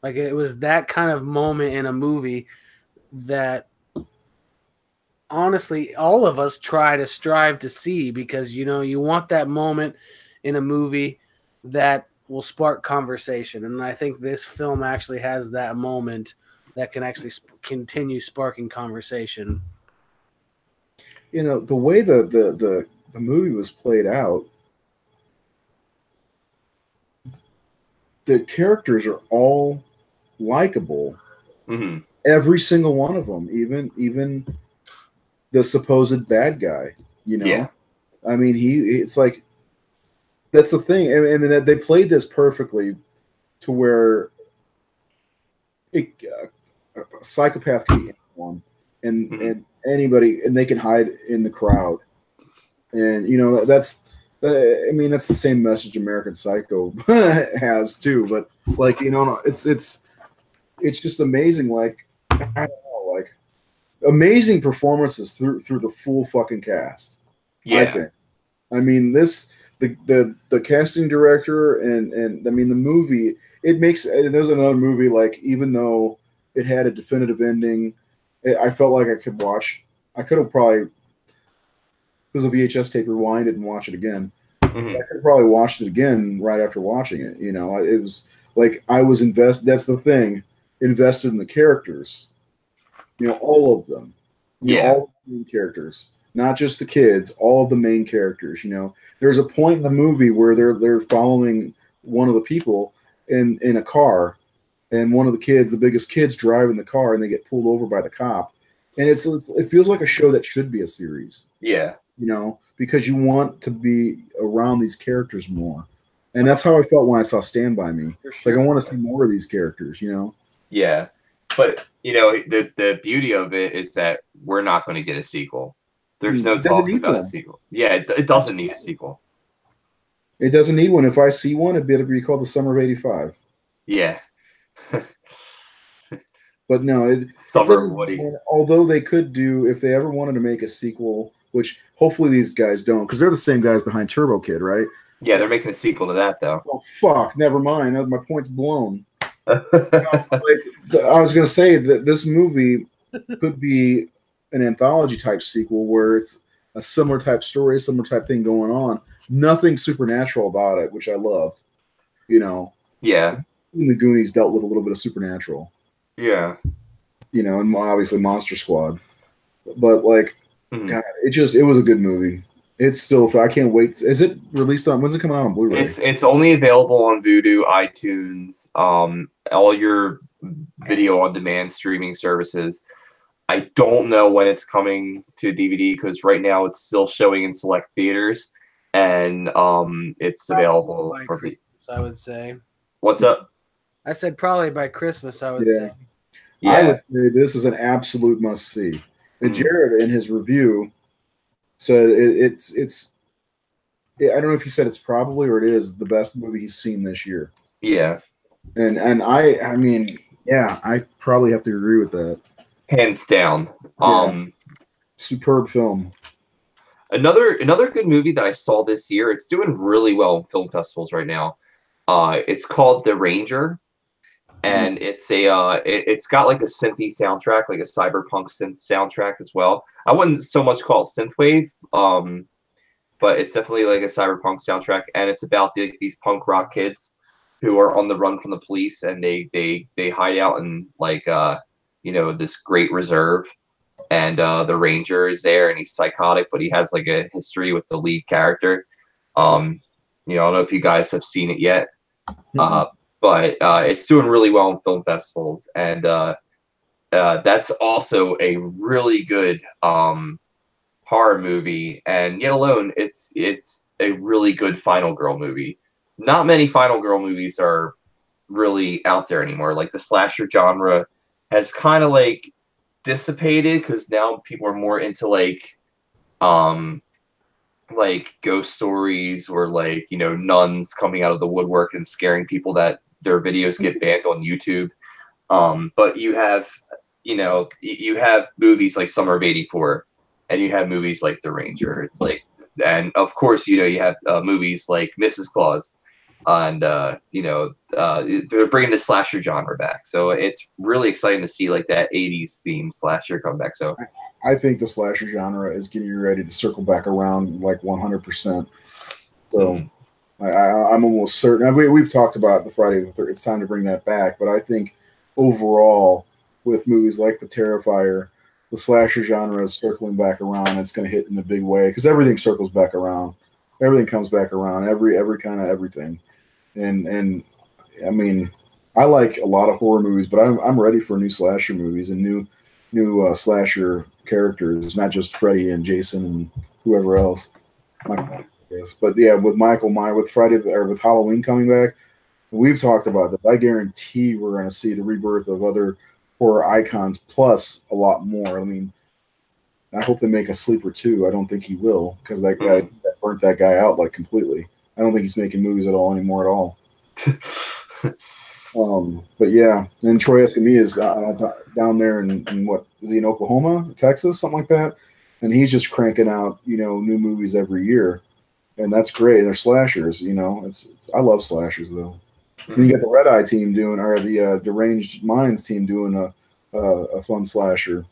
Like, it was that kind of moment in a movie that, honestly, all of us try to strive to see because, you know, you want that moment in a movie that will spark conversation. And I think this film actually has that moment that can actually continue sparking conversation. You know, the way the movie was played out, the characters are all likable. Every single one of them, even the supposed bad guy. You know, yeah. I mean, it's like, that's the thing. I mean, they played this perfectly to where a psychopath can be anyone, and anybody, and they can hide in the crowd. And you know, that's the same message American Psycho has too. But like, you know, it's just amazing. Like, I don't know, like, amazing performances through the full fucking cast. Yeah. I think. I mean, the casting director and I mean the movie, it makes, and there's another movie, like, even though it had a definitive ending, I felt like I could have probably, if it was a VHS tape, rewind it and watch it again. Mhm. I could have probably watched it again right after watching it. You know, it was like I was invested. That's the thing, invested in the characters. You know, all of them. You know, Yeah. all the main characters, not just the kids. All of the main characters. You know, there's a point in the movie where they're following one of the people in a car, and one of the kids, the biggest kid's driving the car, and they get pulled over by the cop, and it feels like a show that should be a series. Yeah. You know, because you want to be around these characters more. And that's how I felt when I saw Stand By Me. It's like I want to see more of these characters, you know? Yeah. But, you know, the beauty of it is that we're not going to get a sequel. There's no It doesn't talks need about a one. sequel. Yeah, it doesn't need a sequel. It doesn't need one. If I see one, it'd be called The Summer of '85. Yeah. But no, it Summer of doesn't. Woody. Although they could do, if they ever wanted to make a sequel, which hopefully these guys don't, because they're the same guys behind Turbo Kid, right? Yeah, they're making a sequel to that, though. Oh, fuck. Never mind. My point's blown. I was going to say that this movie could be an anthology type sequel where it's a similar type story, similar type thing going on. Nothing supernatural about it, which I loved. You know, Yeah. even the Goonies dealt with a little bit of supernatural. Yeah. You know, and obviously Monster Squad. But like, God, it was a good movie. It's still, I can't wait. Is it released on? When's it coming out on Blu-ray? It's only available on Vudu, iTunes, all your video on demand streaming services. I don't know when it's coming to DVD because right now it's still showing in select theaters, and it's available by for. Christmas, I would say. What's up? I said probably by Christmas, I would say. Yeah. I would say this is an absolute must see. And Jared, in his review, said it's. I don't know if he said it's probably or it is the best movie he's seen this year. Yeah. And I mean, yeah, I probably have to agree with that. Hands down. Yeah. Superb film. Another good movie that I saw this year. It's doing really well in film festivals right now. It's called The Ranger, and it's it's got like a synthy soundtrack, like a cyberpunk synth soundtrack as well. I wouldn't so much call it synthwave, but it's definitely like a cyberpunk soundtrack, and it's about these punk rock kids who are on the run from the police, and they hide out in like this great reserve. And the ranger is there, and he's psychotic, but he has like a history with the lead character. I don't know if you guys have seen it yet, but it's doing really well in film festivals, and that's also a really good horror movie. And yet alone, it's a really good final girl movie. Not many final girl movies are really out there anymore. Like the slasher genre has kind of like dissipated because now people are more into like ghost stories or like nuns coming out of the woodwork and scaring people that their videos get banned on YouTube. But you have you have movies like Summer of '84, and you have movies like The Ranger. It's like, and of course you have movies like Mrs. Claus. And they're bringing the slasher genre back, so it's really exciting to see like that '80s themed slasher come back. So I think the slasher genre is getting ready to circle back around like 100%. So I'm almost certain. We've talked about the Friday the 13th. It's time to bring that back, but I think overall, with movies like The Terrifier, the slasher genre is circling back around. And it's going to hit in a big way because everything circles back around. Everything comes back around. Every kind of everything. And I mean, I like a lot of horror movies, but I'm ready for new slasher movies and new slasher characters, not just Freddy and Jason and whoever else. But yeah, with Michael Myers, with with Halloween coming back, we've talked about that. I guarantee we're going to see the rebirth of other horror icons, plus a lot more. I mean, I hope they make a Sleeper 2. I don't think he will because that guy burnt that guy out like completely. I don't think he's making movies at all anymore at all. But yeah, and Troy Escamilla is down there in what is he in Oklahoma, Texas, something like that, and he's just cranking out new movies every year, and that's great. They're slashers, I love slashers though. And you got the Red Eye team doing, or the Deranged Minds team doing a fun slasher.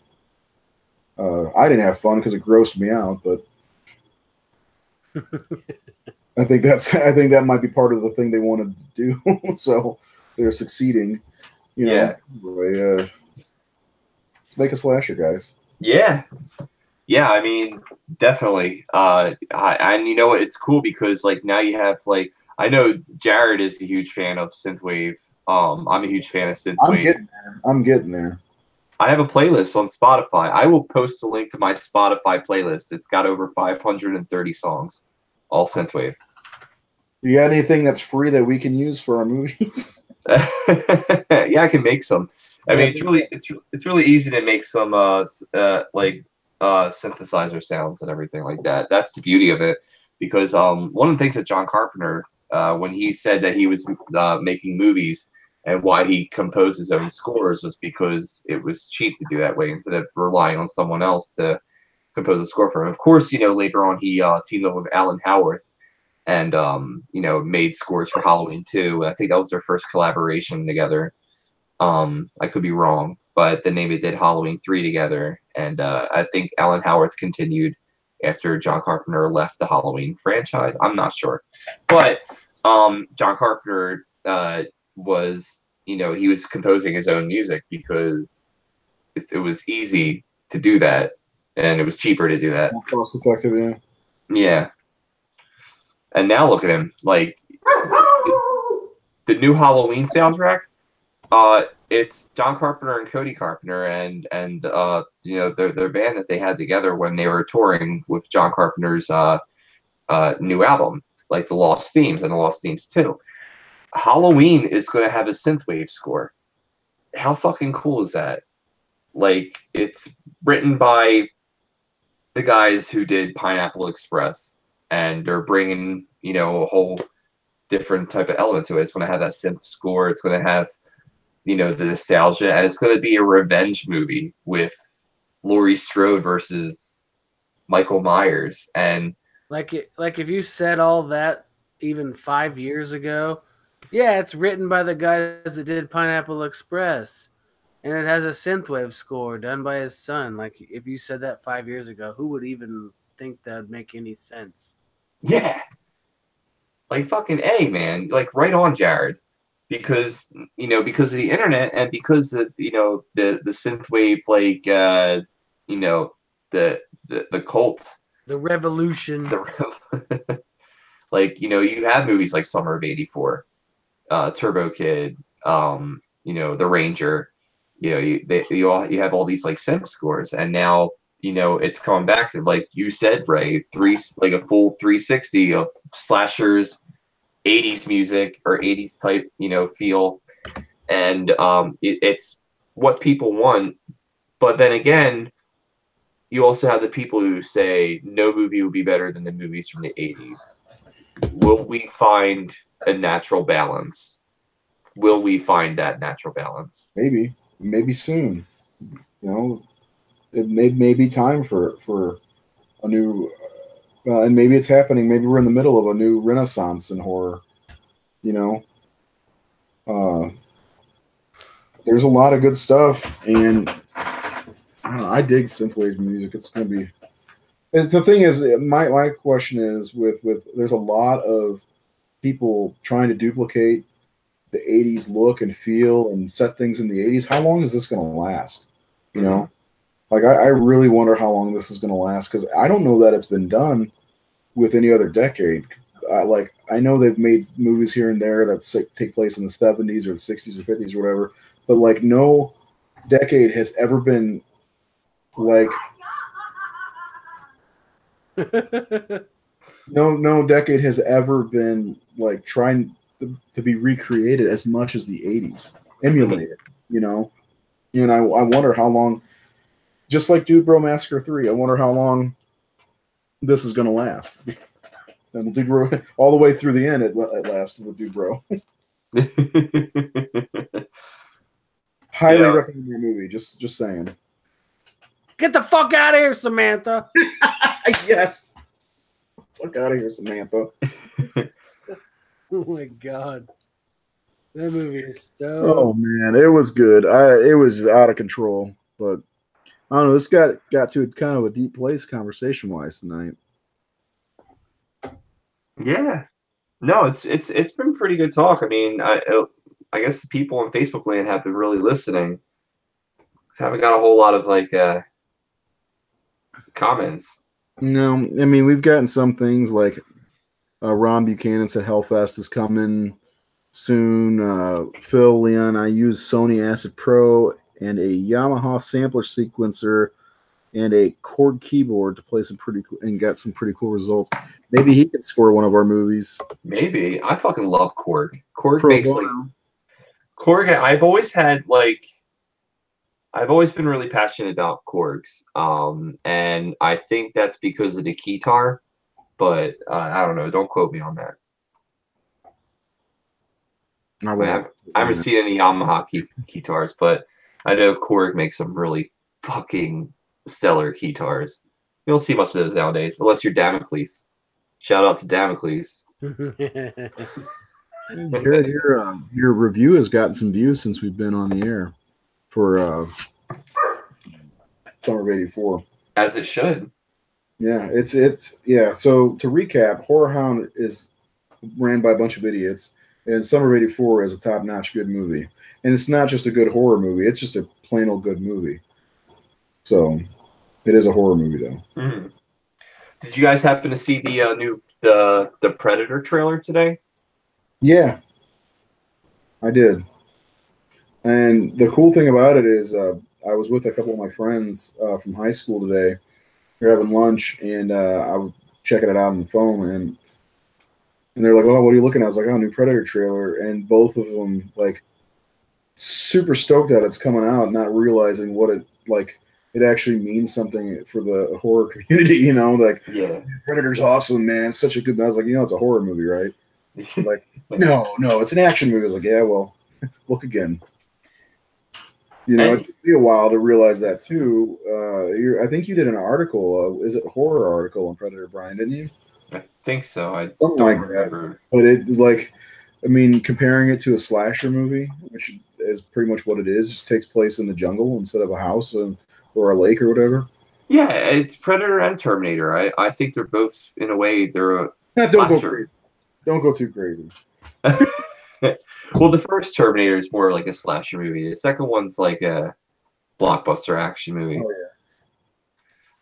I didn't have fun because it grossed me out, but I think that might be part of the thing they wanted to do. So they're succeeding. You know, Yeah. anyway, let's make a slasher, guys. Yeah. Yeah, I mean, definitely. And you know what? It's cool because like now you have like I know Jared is a huge fan of synthwave. I'm a huge fan of synthwave. I'm getting there. I have a playlist on Spotify. I will post a link to my Spotify playlist. It's got over 530 songs, all synthwave. You got anything that's free that we can use for our movies? Yeah, I can make some. I mean, it's really easy to make some synthesizer sounds and everything like that. That's the beauty of it, because one of the things that John Carpenter, when he said that he was making movies and why he composed his own scores was because it was cheap to do that way instead of relying on someone else to compose a score for him. Of course, later on he teamed up with Alan Howarth and made scores for Halloween 2. I think that was their first collaboration together. I could be wrong, but then they did Halloween 3 together, and I think Alan Howarth continued after John Carpenter left the Halloween franchise. I'm not sure, but John Carpenter was, he was composing his own music because it was easy to do that, and it was cheaper to do that. More cost effective, yeah. Yeah. And now look at him, like the new Halloween soundtrack. It's John Carpenter and Cody Carpenter, and their band that they had together when they were touring with John Carpenter's new album, like the Lost Themes and the Lost Themes 2. Halloween is going to have a synthwave score. How fucking cool is that? Like, it's written by the guys who did Pineapple Express, and they're bringing, a whole different type of element to it. It's going to have that synth score. It's going to have, the nostalgia, and it's going to be a revenge movie with Laurie Strode versus Michael Myers. And like if you said all that even 5 years ago, yeah, it's written by the guys that did Pineapple Express, and it has a synthwave score done by his son. Like, if you said that 5 years ago, who would even think that would make any sense? Yeah, like fucking A, man, like right on, Jared. Because because of the internet and because of the synthwave, like the cult, the revolution, like you have movies like Summer of '84, Turbo Kid, The Ranger, you have all these like synth scores, and now it's coming back, like you said, Ray, like a full 360 of slashers, 80s music or 80s type, feel. And it's what people want. But then again, you also have the people who say no movie will be better than the movies from the 80s. Will we find a natural balance? Will we find that natural balance? Maybe soon. It may be time for a new and maybe it's happening. Maybe we're in the middle of a new renaissance in horror. There's a lot of good stuff, and I don't know, I dig synthwave music. It's gonna be. The thing is, my question is with there's a lot of people trying to duplicate the '80s look and feel and set things in the '80s. How long is this gonna last? Like, I really wonder how long this is going to last, because I don't know that it's been done with any other decade. I know they've made movies here and there that take place in the 70s or the 60s or 50s or whatever, but like no decade has ever been like no decade has ever been like trying to be recreated as much as the 80s, emulated, And I wonder how long. Just like Dude Bro Massacre 3, I wonder how long this is going to last. And Dude Bro, all the way through the end, it lasted with Dude Bro. Highly recommend your movie. Just saying. Get the fuck out of here, Samantha. Yes. Fuck out of here, Samantha. Oh my god. That movie is dope. Oh man, it was good. It was out of control, but I don't know. This got to kind of a deep place conversation wise tonight. Yeah. No, it's been pretty good talk. I mean, I guess the people in Facebook land have been really listening. Haven't got a whole lot of like comments. No, I mean we've gotten some things like Ron Buchanan said Hellfest is coming soon. Phil Leon, I use Sony Acid Pro and a Yamaha sampler sequencer and a chord keyboard to play some pretty cool and got some pretty cool results. Maybe he could score one of our movies. Maybe. I fucking love Korg. Korg Pro makes bono. like Korg. I've always been really passionate about Korgs. And I think that's because of the keytar, but I don't know. Don't quote me on that. I haven't seen any Yamaha keytars, but I know Korg makes some really fucking stellar keytars. You don't see much of those nowadays, unless you're Damocles. Shout out to Damocles. Jared, your review has gotten some views since we've been on the air for Summer of '84. As it should. Yeah, it's yeah. So to recap, Horrorhound is ran by a bunch of idiots, and Summer of '84 is a top-notch good movie. And it's not just a good horror movie; it's just a plain old good movie. So it is a horror movie, though. Mm-hmm. Did you guys happen to see the new the Predator trailer today? Yeah, I did. And the cool thing about it is, I was with a couple of my friends from high school today. We were having lunch, and I was checking it out on the phone, and they're like, "Oh, what are you looking at?" I was like, "Oh, new Predator trailer," and both of them like super stoked that it's coming out, not realizing what it actually means something for the horror community. You know, like Yeah, Predator's awesome, man. It's such a good. I was like, it's a horror movie, right? Like, no, it's an action movie. I was like, yeah, well, look again. It took me a while to realize that too. I think you did an article. Is it a horror article on Predator, Brian? Didn't you? I think so. I Something don't like remember. That. But comparing it to a slasher movie, which is pretty much what it is, just takes place in the jungle instead of a house or a lake or whatever. Yeah, it's Predator and Terminator. I think they're both, in a way, they're a Don't go too crazy. Well, the first Terminator is more like a slasher movie. The second one's like a blockbuster action movie. Oh, yeah.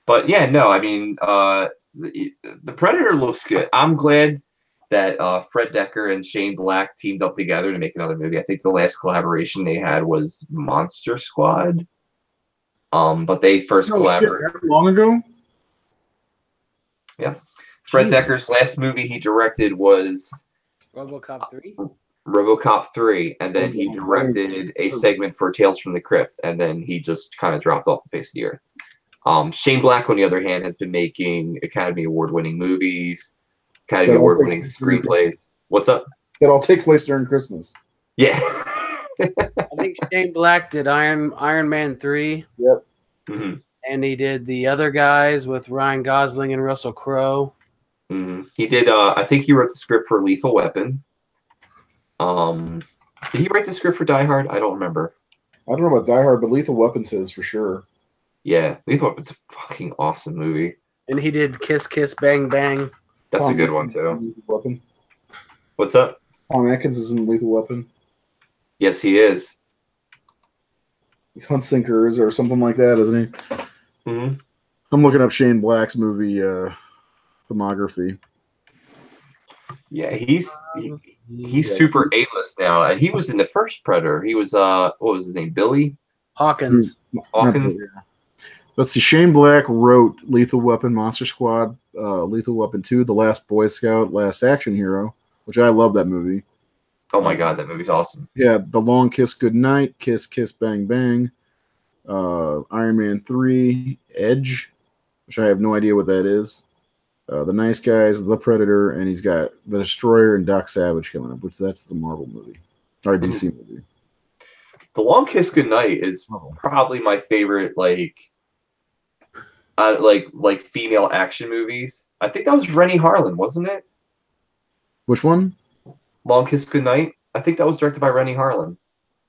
But yeah, no, I mean, the Predator looks good. I'm glad that Fred Dekker and Shane Black teamed up together to make another movie. I think the last collaboration they had was Monster Squad. But they first collaborated that long ago. Yeah, Fred Dekker's last movie he directed was RoboCop 3. RoboCop 3, and then he directed a segment for Tales from the Crypt, and then he just kind of dropped off the face of the earth. Shane Black, on the other hand, has been making Academy Award-winning movies, Academy Award-winning screenplays. What's up? That all take place during Christmas. Yeah. I think Shane Black did Iron Man 3. Yep. Mm-hmm. And he did The Other Guys with Ryan Gosling and Russell Crowe. Mm-hmm. He did. I think he wrote the script for Lethal Weapon. Did he write the script for Die Hard? I don't remember. I don't know about Die Hard, but Lethal Weapon says for sure. Yeah, Lethal Weapon's a fucking awesome movie. And he did Kiss Kiss Bang Bang. That's a good one too. Lethal Weapon. What's up? Tom Atkins is in Lethal Weapon. Yes, he is. He's Hunt Sinkers or something like that, isn't he? Mm-hmm. I'm looking up Shane Black's movie filmography. Yeah, he's super A-list now, and he was in the first Predator. He was what was his name? Billy Hawkins. Hawkins. Let's see. Shane Black wrote Lethal Weapon, Monster Squad, Lethal Weapon 2, The Last Boy Scout, Last Action Hero, which I love that movie. Oh my god, that movie's awesome. Yeah, The Long Kiss Goodnight, Kiss Kiss Bang Bang, Iron Man 3, Edge, which I have no idea what that is. The Nice Guys, The Predator, and he's got The Destroyer and Doc Savage coming up, which that's the Marvel movie or DC movie. The Long Kiss Goodnight is probably my favorite, like female action movies. I think that was Rennie Harlan, wasn't it? Which one? Long Kiss Goodnight. I think that was directed by Rennie Harlan.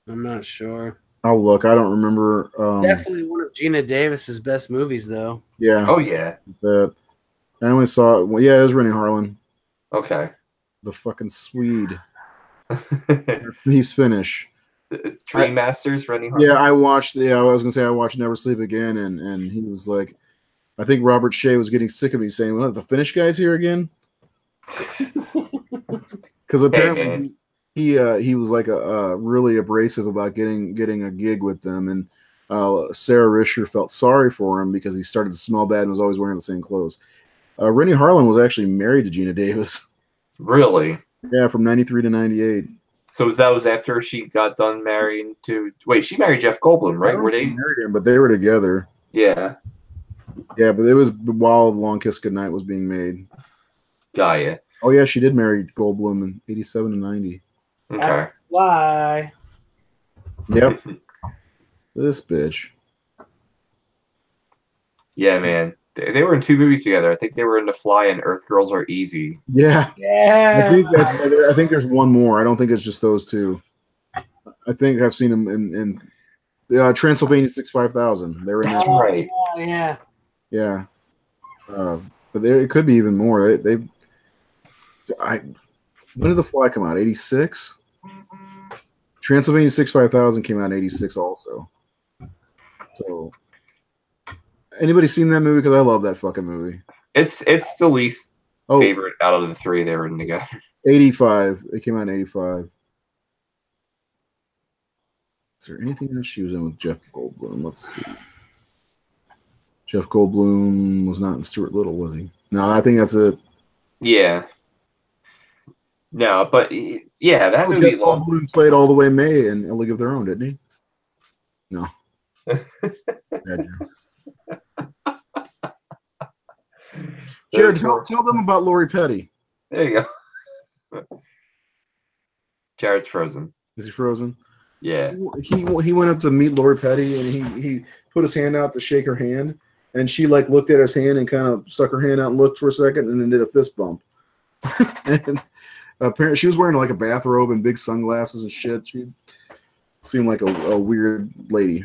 I'm not sure. I'll look. I don't remember. Definitely one of Gina Davis's best movies, though. Yeah. Oh yeah. That I only saw. Well, yeah, it was Rennie Harlan, Okay. the fucking Swede. He's Finnish. Dream Masters, Rennie Yeah, Harlan. I watched. Yeah, I was gonna say I watched Never Sleep Again, and he was like, I think Robert Shea was getting sick of me saying, "Well, the Finnish guy's here again," because Hey apparently man. he was like a really abrasive about getting a gig with them, and Sarah Risher felt sorry for him because he started to smell bad and was always wearing the same clothes. Rennie Harlan was actually married to Gina Davis. Really? Yeah, from '93 to '98. So that was after she got done marrying to. Wait, she married Jeff Goldblum, I right? don't know Were if she they? married him, but they were together. Yeah. Yeah, but it was while Long Kiss Goodnight was being made. Gaia. Oh yeah, she did marry Goldblum in '87 and '90. Okay. Lie. Yep, this bitch. Yeah, man. They were in 2 movies together. I think they were in The Fly and Earth Girls Are Easy. Yeah, Yeah. I think there's one more. I don't think it's just those two. I think I've seen them in Transylvania 65000. They were in That's that. right. Oh, yeah. Yeah, but it could be even more. When did The Fly come out? '86. Transylvania 65000 came out in '86 also. So, anybody seen that movie? Because I love that fucking movie. It's the least Oh, favorite out of the 3 they were in together. 85. It came out in '85. Is there anything else she was in with Jeff Goldblum? Let's see. Jeff Goldblum was not in Stuart Little, was he? No, I think that's it. Yeah. No, but yeah, that movie. Jeff Goldblum played All the Way May in A League of Their Own, didn't he? No. Bad joke. Jared, tell them about Lori Petty. There you go. Jared's frozen. Is he frozen? Yeah. He went up to meet Lori Petty and he put his hand out to shake her hand, and she like looked at his hand and kind of stuck her hand out and looked for a second and then did a fist bump. And apparently she was wearing like a bathrobe and big sunglasses and shit. She seemed like a weird lady.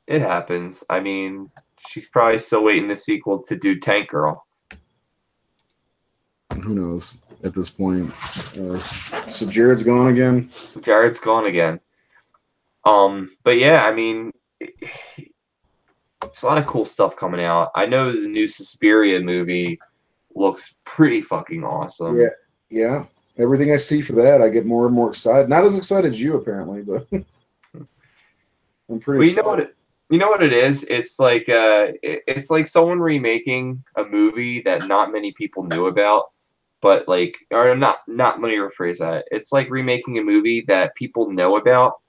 It happens. I mean, she's probably still waiting the sequel to do Tank Girl. Who knows at this point? So Jared's gone again. Jared's gone again. But yeah, I mean, there's a lot of cool stuff coming out. I know the new Suspiria movie looks pretty fucking awesome. Yeah. Everything I see for that, I get more and more excited. Not as excited as you, apparently, but I'm pretty. Excited. You know what it is? It's like someone remaking a movie that not many people knew about, but like, or not. Let me rephrase that. It's like remaking a movie that people know about,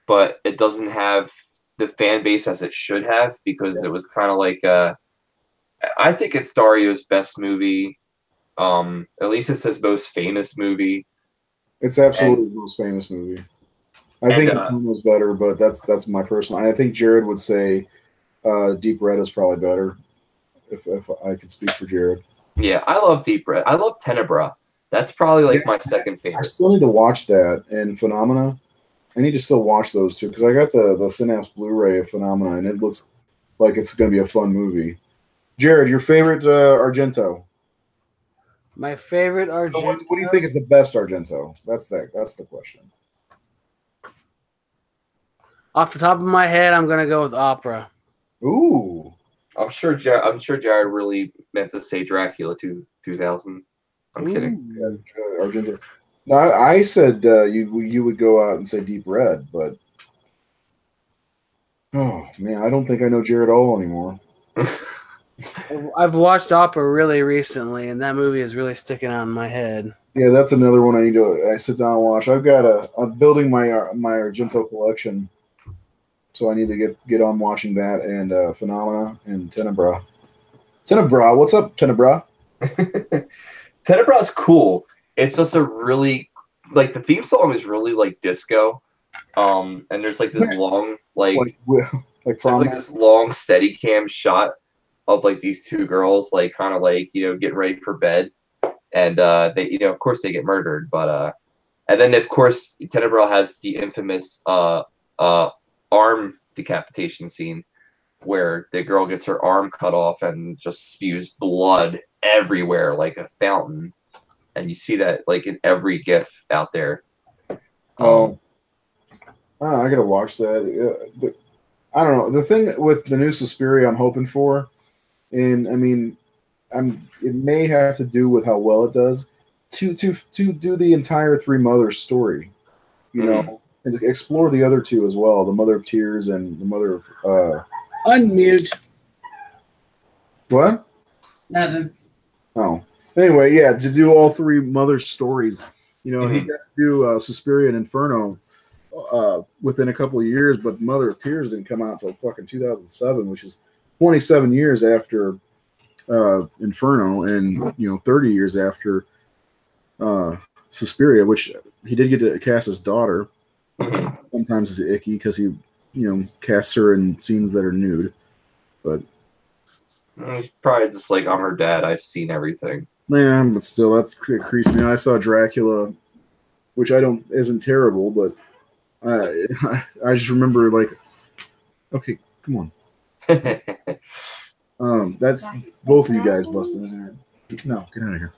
but it doesn't have the fan base as it should have because it was kind of like I think it's Dario's best movie. At least it's his most famous movie. It's absolutely his most famous movie. I think it was better, but that's my personal. I think Jared would say Deep Red is probably better. If I could speak for Jared. Yeah, I love Deep Red. I love Tenebra. That's probably like my second favorite. I still need to watch that and Phenomena. I need to still watch those two because I got the Synapse Blu-ray of Phenomena and it looks like it's going to be a fun movie. Jared, your favorite Argento? My favorite Argento. What do you think is the best Argento? That's the question. Off the top of my head, I'm gonna go with Opera. Ooh, I'm sure Jared really meant to say Dracula 2000. I'm kidding. Yeah, Argento. No, I said you would go out and say Deep Red, but oh man, I don't think I know Jared all anymore. I've watched Opera really recently, and that movie is really sticking out in my head. Yeah, that's another one I sit down and watch. I'm building my Argento collection, so I need to get on watching that and Phenomena and Tenebra. Tenebra, what's up, Tenebra? Tenebra's cool. It's just a really like the theme song is really like disco, and there's like this long like this long steady cam shot of like these two girls like kind of like getting ready for bed, and they of course they get murdered, but and then of course Tenebra has the infamous arm decapitation scene where the girl gets her arm cut off and just spews blood everywhere like a fountain. And you see that like in every GIF out there. Oh, I gotta watch that. I don't know. The thing with the new Suspiria, I'm hoping for, and I mean, it may have to do with how well it does to do the entire Three Mothers story, you know, and to explore the other two as well, the Mother of Tears and the Mother of Unmute. What? Nothing. Oh, anyway, yeah, to do all three Mother stories. You know, he got to do Suspiria and Inferno within a couple of years, but Mother of Tears didn't come out until fucking 2007, which is 27 years after Inferno, and 30 years after Suspiria, which he did get to cast his daughter. Sometimes it's icky because he, casts her in scenes that are nude, but he's probably just like, I'm her dad. I've seen everything. Man, but still, it creeps me out. I saw Dracula, which isn't terrible, but I just remember like, okay, come on. That's both of you guys busting in here. No, get out of here.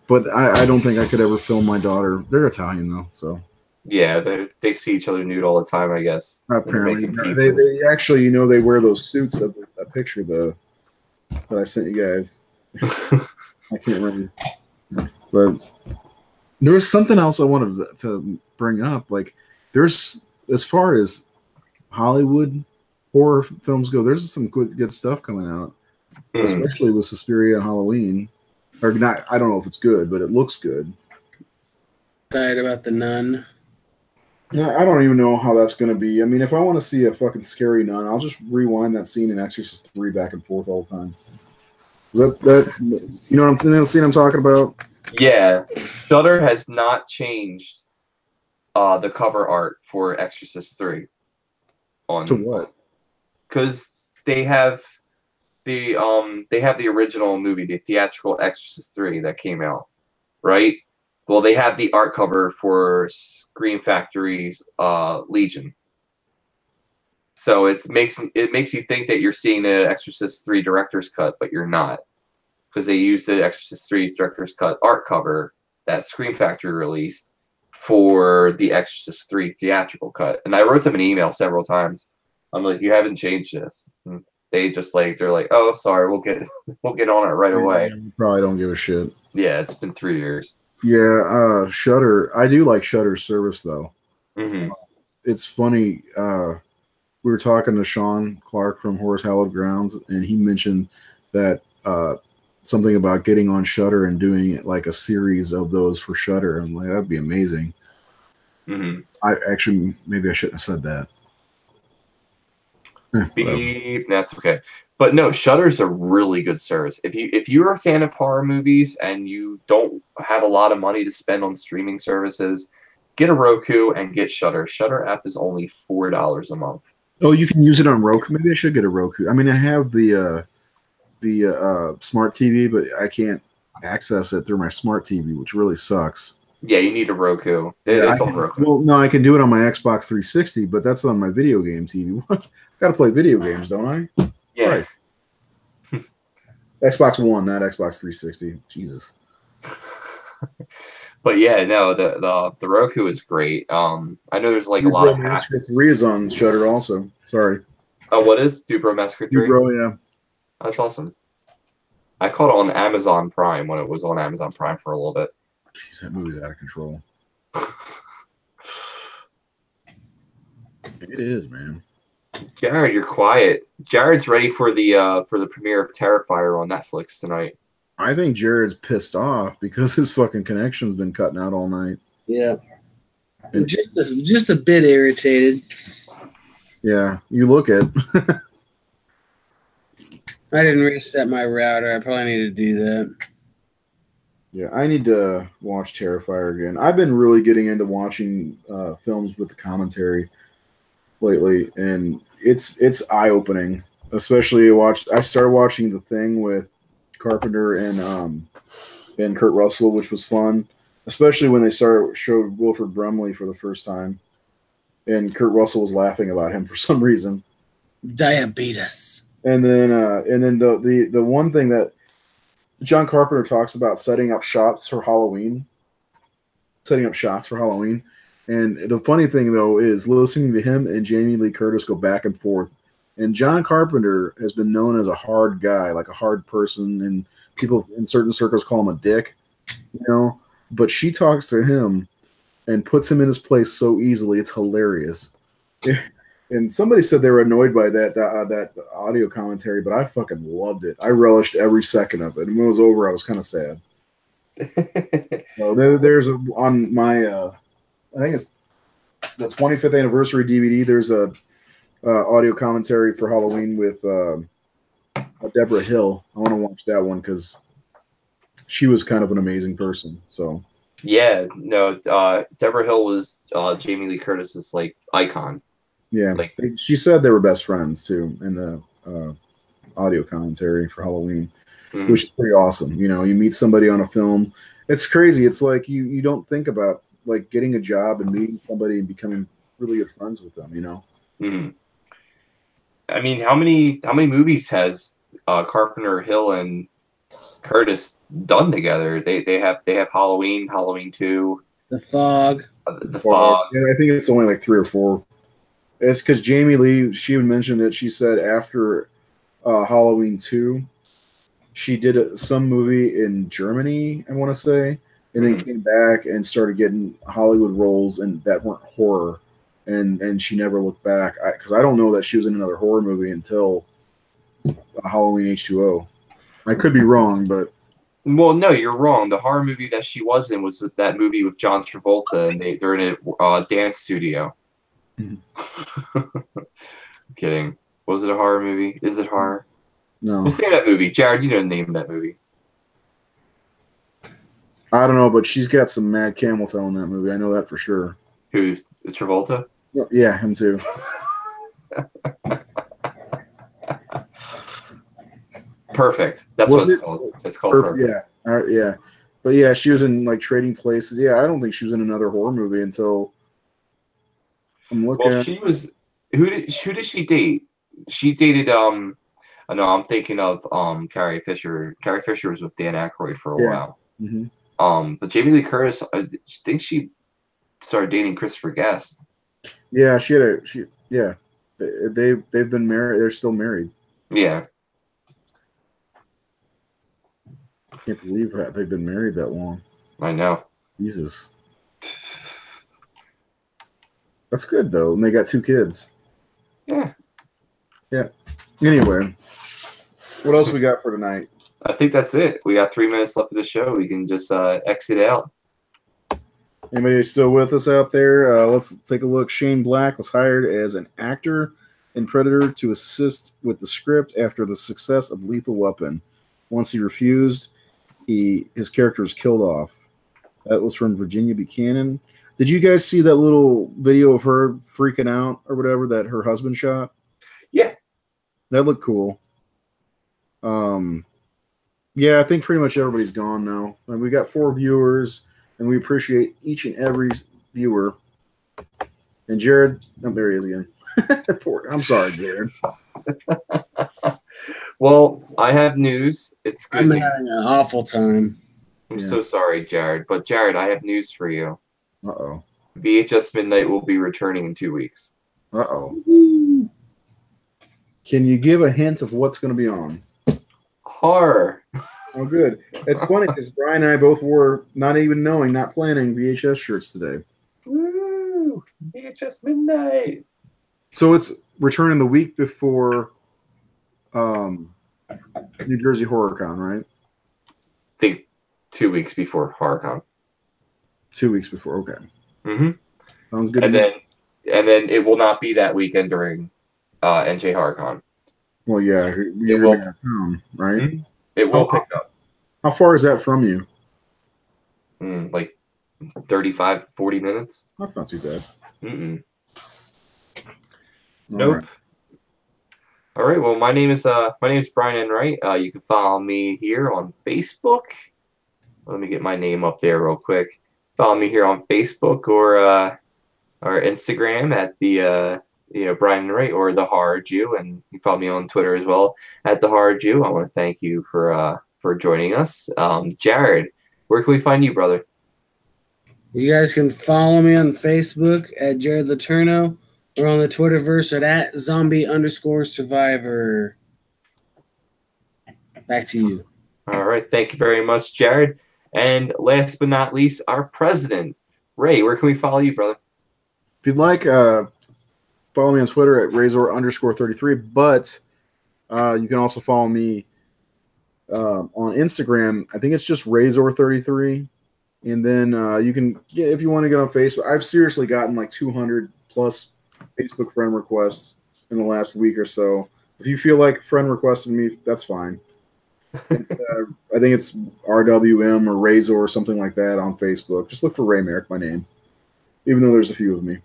But I don't think I could ever film my daughter. They're Italian though, so yeah, they see each other nude all the time, I guess. Apparently, they actually, they wear those suits of that picture that I sent you guys. I can't remember, but there was something else I wanted to bring up. Like, there's, as far as Hollywood horror films go, there's some good stuff coming out, especially with Suspiria and Halloween. Or not, I don't know if it's good, but it looks good. Excited about The Nun. Yeah, I don't even know how that's going to be. I mean, if I want to see a fucking scary nun, I'll just rewind that scene in Exorcist 3 back and forth all the time. Is that you know what the scene I'm talking about? Yeah, Shudder has not changed the cover art for Exorcist 3. To what? Because they have the original movie, the theatrical Exorcist 3 that came out, right? Well, they have the art cover for Scream Factory's Legion. So it makes you think that you're seeing the Exorcist 3 director's cut, but you're not, because they used the Exorcist 3's director's cut art cover that Scream Factory released for the Exorcist 3 theatrical cut. And I wrote them an email several times. I'm like, you haven't changed this. And they're like, oh, sorry, we'll get on it right away. Probably don't give a shit. Yeah, it's been 3 years. Yeah, Shudder. I do like Shudder's service though. It's funny. We were talking to Sean Clark from Horror's Hallowed Grounds, and he mentioned that something about getting on Shudder and doing it like a series of those for Shudder. I'm like, that'd be amazing. I actually, maybe I shouldn't have said that. That's okay. But no, Shudder's a really good service. If you're a fan of horror movies and you don't have a lot of money to spend on streaming services, get a Roku and get Shudder. Shudder app is only $4 a month. Oh, you can use it on Roku. Maybe I should get a Roku. I mean, I have the smart TV, but I can't access it through my smart TV, which really sucks. Yeah, you need a Roku. It's on Roku. Well, no, I can do it on my Xbox 360, but that's on my video game TV. Got to play video games, don't I? Yeah. Right. Xbox One, not Xbox 360. Jesus. But yeah, no, the Roku is great. I know there's like a lot of Massacre 3 is on Shudder also. Sorry. Oh, what is Dubro Massacre 3? Dubro, yeah. That's awesome. I caught it on Amazon Prime when it was on Amazon Prime for a little bit. Jeez, that movie's out of control. It is, man. Jared, you're quiet. Jared's ready for the premiere of Terrifier on Netflix tonight. I think Jared's pissed off because his fucking connection's been cutting out all night. Yeah. And just a bit irritated. Yeah, you look at. I didn't reset my router. I probably need to do that. Yeah, I need to watch Terrifier again. I've been really getting into watching films with the commentary lately, and it's eye-opening. Especially I started watching The Thing with Carpenter and Kurt Russell, which was fun. Especially when they showed Wilford Brimley for the first time. and Kurt Russell was laughing about him for some reason. Diabetes. And then the one thing that John Carpenter talks about setting up shots for Halloween. And the funny thing though is listening to him and Jamie Lee Curtis go back and forth. And John Carpenter has been known as a hard guy, like a hard person, and people in certain circles call him a dick, you know. But she talks to him and puts him in his place so easily, it's hilarious. And somebody said they were annoyed by that audio commentary, but I fucking loved it. I relished every second of it. And when it was over, I was kind of sad. So there's on my, I think it's the 25th anniversary DVD. There's a audio commentary for Halloween with Deborah Hill. I want to watch that one because she was kind of an amazing person. So yeah, no, Deborah Hill was Jamie Lee Curtis's like icon. Yeah, like she said they were best friends too in the audio commentary for Halloween, which is pretty awesome. You know, you meet somebody on a film. It's crazy. It's like you don't think about like getting a job and meeting somebody and becoming really good friends with them. You know. Mm. I mean, how many movies has Carpenter, Hill, and Curtis done together? They have Halloween, Halloween 2, The Fog. The Fog. Yeah, I think it's only like 3 or 4. It's because Jamie Lee, she mentioned it. She said after Halloween 2, she did some movie in Germany, I want to say, and then came back and started getting Hollywood roles and that weren't horror, and she never looked back. Because I don't know that she was in another horror movie until Halloween H2O. I could be wrong, but well, no, you're wrong. The horror movie that she was in was with that movie with John Travolta, and they're in a dance studio. Kidding. Was it a horror movie? Is it horror? No. What's the name of that movie? Jared, you know the name of that movie. I don't know, but she's got some mad camel toe in that movie. I know that for sure. Who? Travolta? Yeah, him too. Perfect. That's what it's called. It's called Perfect. Yeah. Yeah. But yeah, she was in like Trading Places. Yeah, I don't think she was in another horror movie until I'm looking. Well, she was. Who did she date? She dated. No, I'm thinking of Carrie Fisher. Carrie Fisher was with Dan Aykroyd for a while. Mm-hmm. But Jamie Lee Curtis, I think she started dating Christopher Guest. Yeah, yeah. They've been married. They're still married. Yeah. I can't believe that they've been married that long. I know. Jesus. That's good though, and they got 2 kids. Yeah. Yeah. Anyway, what else we got for tonight? I think that's it. We got 3 minutes left of the show. We can just exit out. Anybody still with us out there? Let's take a look. Shane Black was hired as an actor in Predator to assist with the script after the success of Lethal Weapon. Once he refused, his character was killed off. That was from Virginia Buchanan. Did you guys see that little video of her freaking out or whatever that her husband shot? Yeah. That looked cool. Yeah, I think pretty much everybody's gone now. And we got 4 viewers, and we appreciate each and every viewer. And Jared, oh, there he is again. I'm sorry, Jared. Well, I have news. It's good. I'm having an awful time. I'm so sorry, Jared. But Jared, I have news for you. Uh-oh. VHS Midnight will be returning in 2 weeks. Uh-oh. Can you give a hint of what's going to be on? Horror. Oh, good. It's funny because Brian and I both wore, not even knowing, not planning, VHS shirts today. Woo! VHS Midnight. So it's returning the week before New Jersey HorrorCon, right? I think 2 weeks before HorrorCon. 2 weeks before, okay. Mm-hmm. Sounds good. And then it will not be that weekend during NJ HorrorCon. Well, yeah, you're going to be out of town, right? Mm-hmm. It will pick up. How far is that from you? Like 35, 40 minutes. That's not too bad. Mm-mm. Nope. Right. All right. Well, my name is Brian Enright. You can follow me here on Facebook. Let me get my name up there real quick. Follow me here on Facebook or our Instagram at the Brian and Ray, or the Horror Jew, and you can follow me on Twitter as well at the Horror Jew. I want to thank you for joining us. Jared, where can we find you, brother? You guys can follow me on Facebook at Jared Laterno, or on the Twitterverse at zombie_survivor. Back to you. All right, thank you very much, Jared. And last but not least, our president, Ray. Where can we follow you, brother? If you'd like, follow me on Twitter at Razor_33. But you can also follow me on Instagram. I think it's just Razor33. And then you can, if you want to get on Facebook, I've seriously gotten like 200 plus Facebook friend requests in the last week or so. If you feel like friend requesting me, that's fine. I think it's RWM or Razor or something like that on Facebook. Just look for Ray Merrick, my name, even though there's a few of me.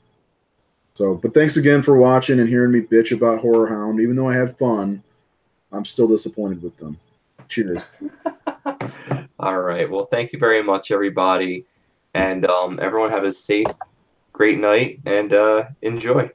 So, but thanks again for watching and hearing me bitch about Horrorhound. Even though I had fun, I'm still disappointed with them. Cheers. All right. Well, thank you very much, everybody. And everyone have a safe, great night, and enjoy.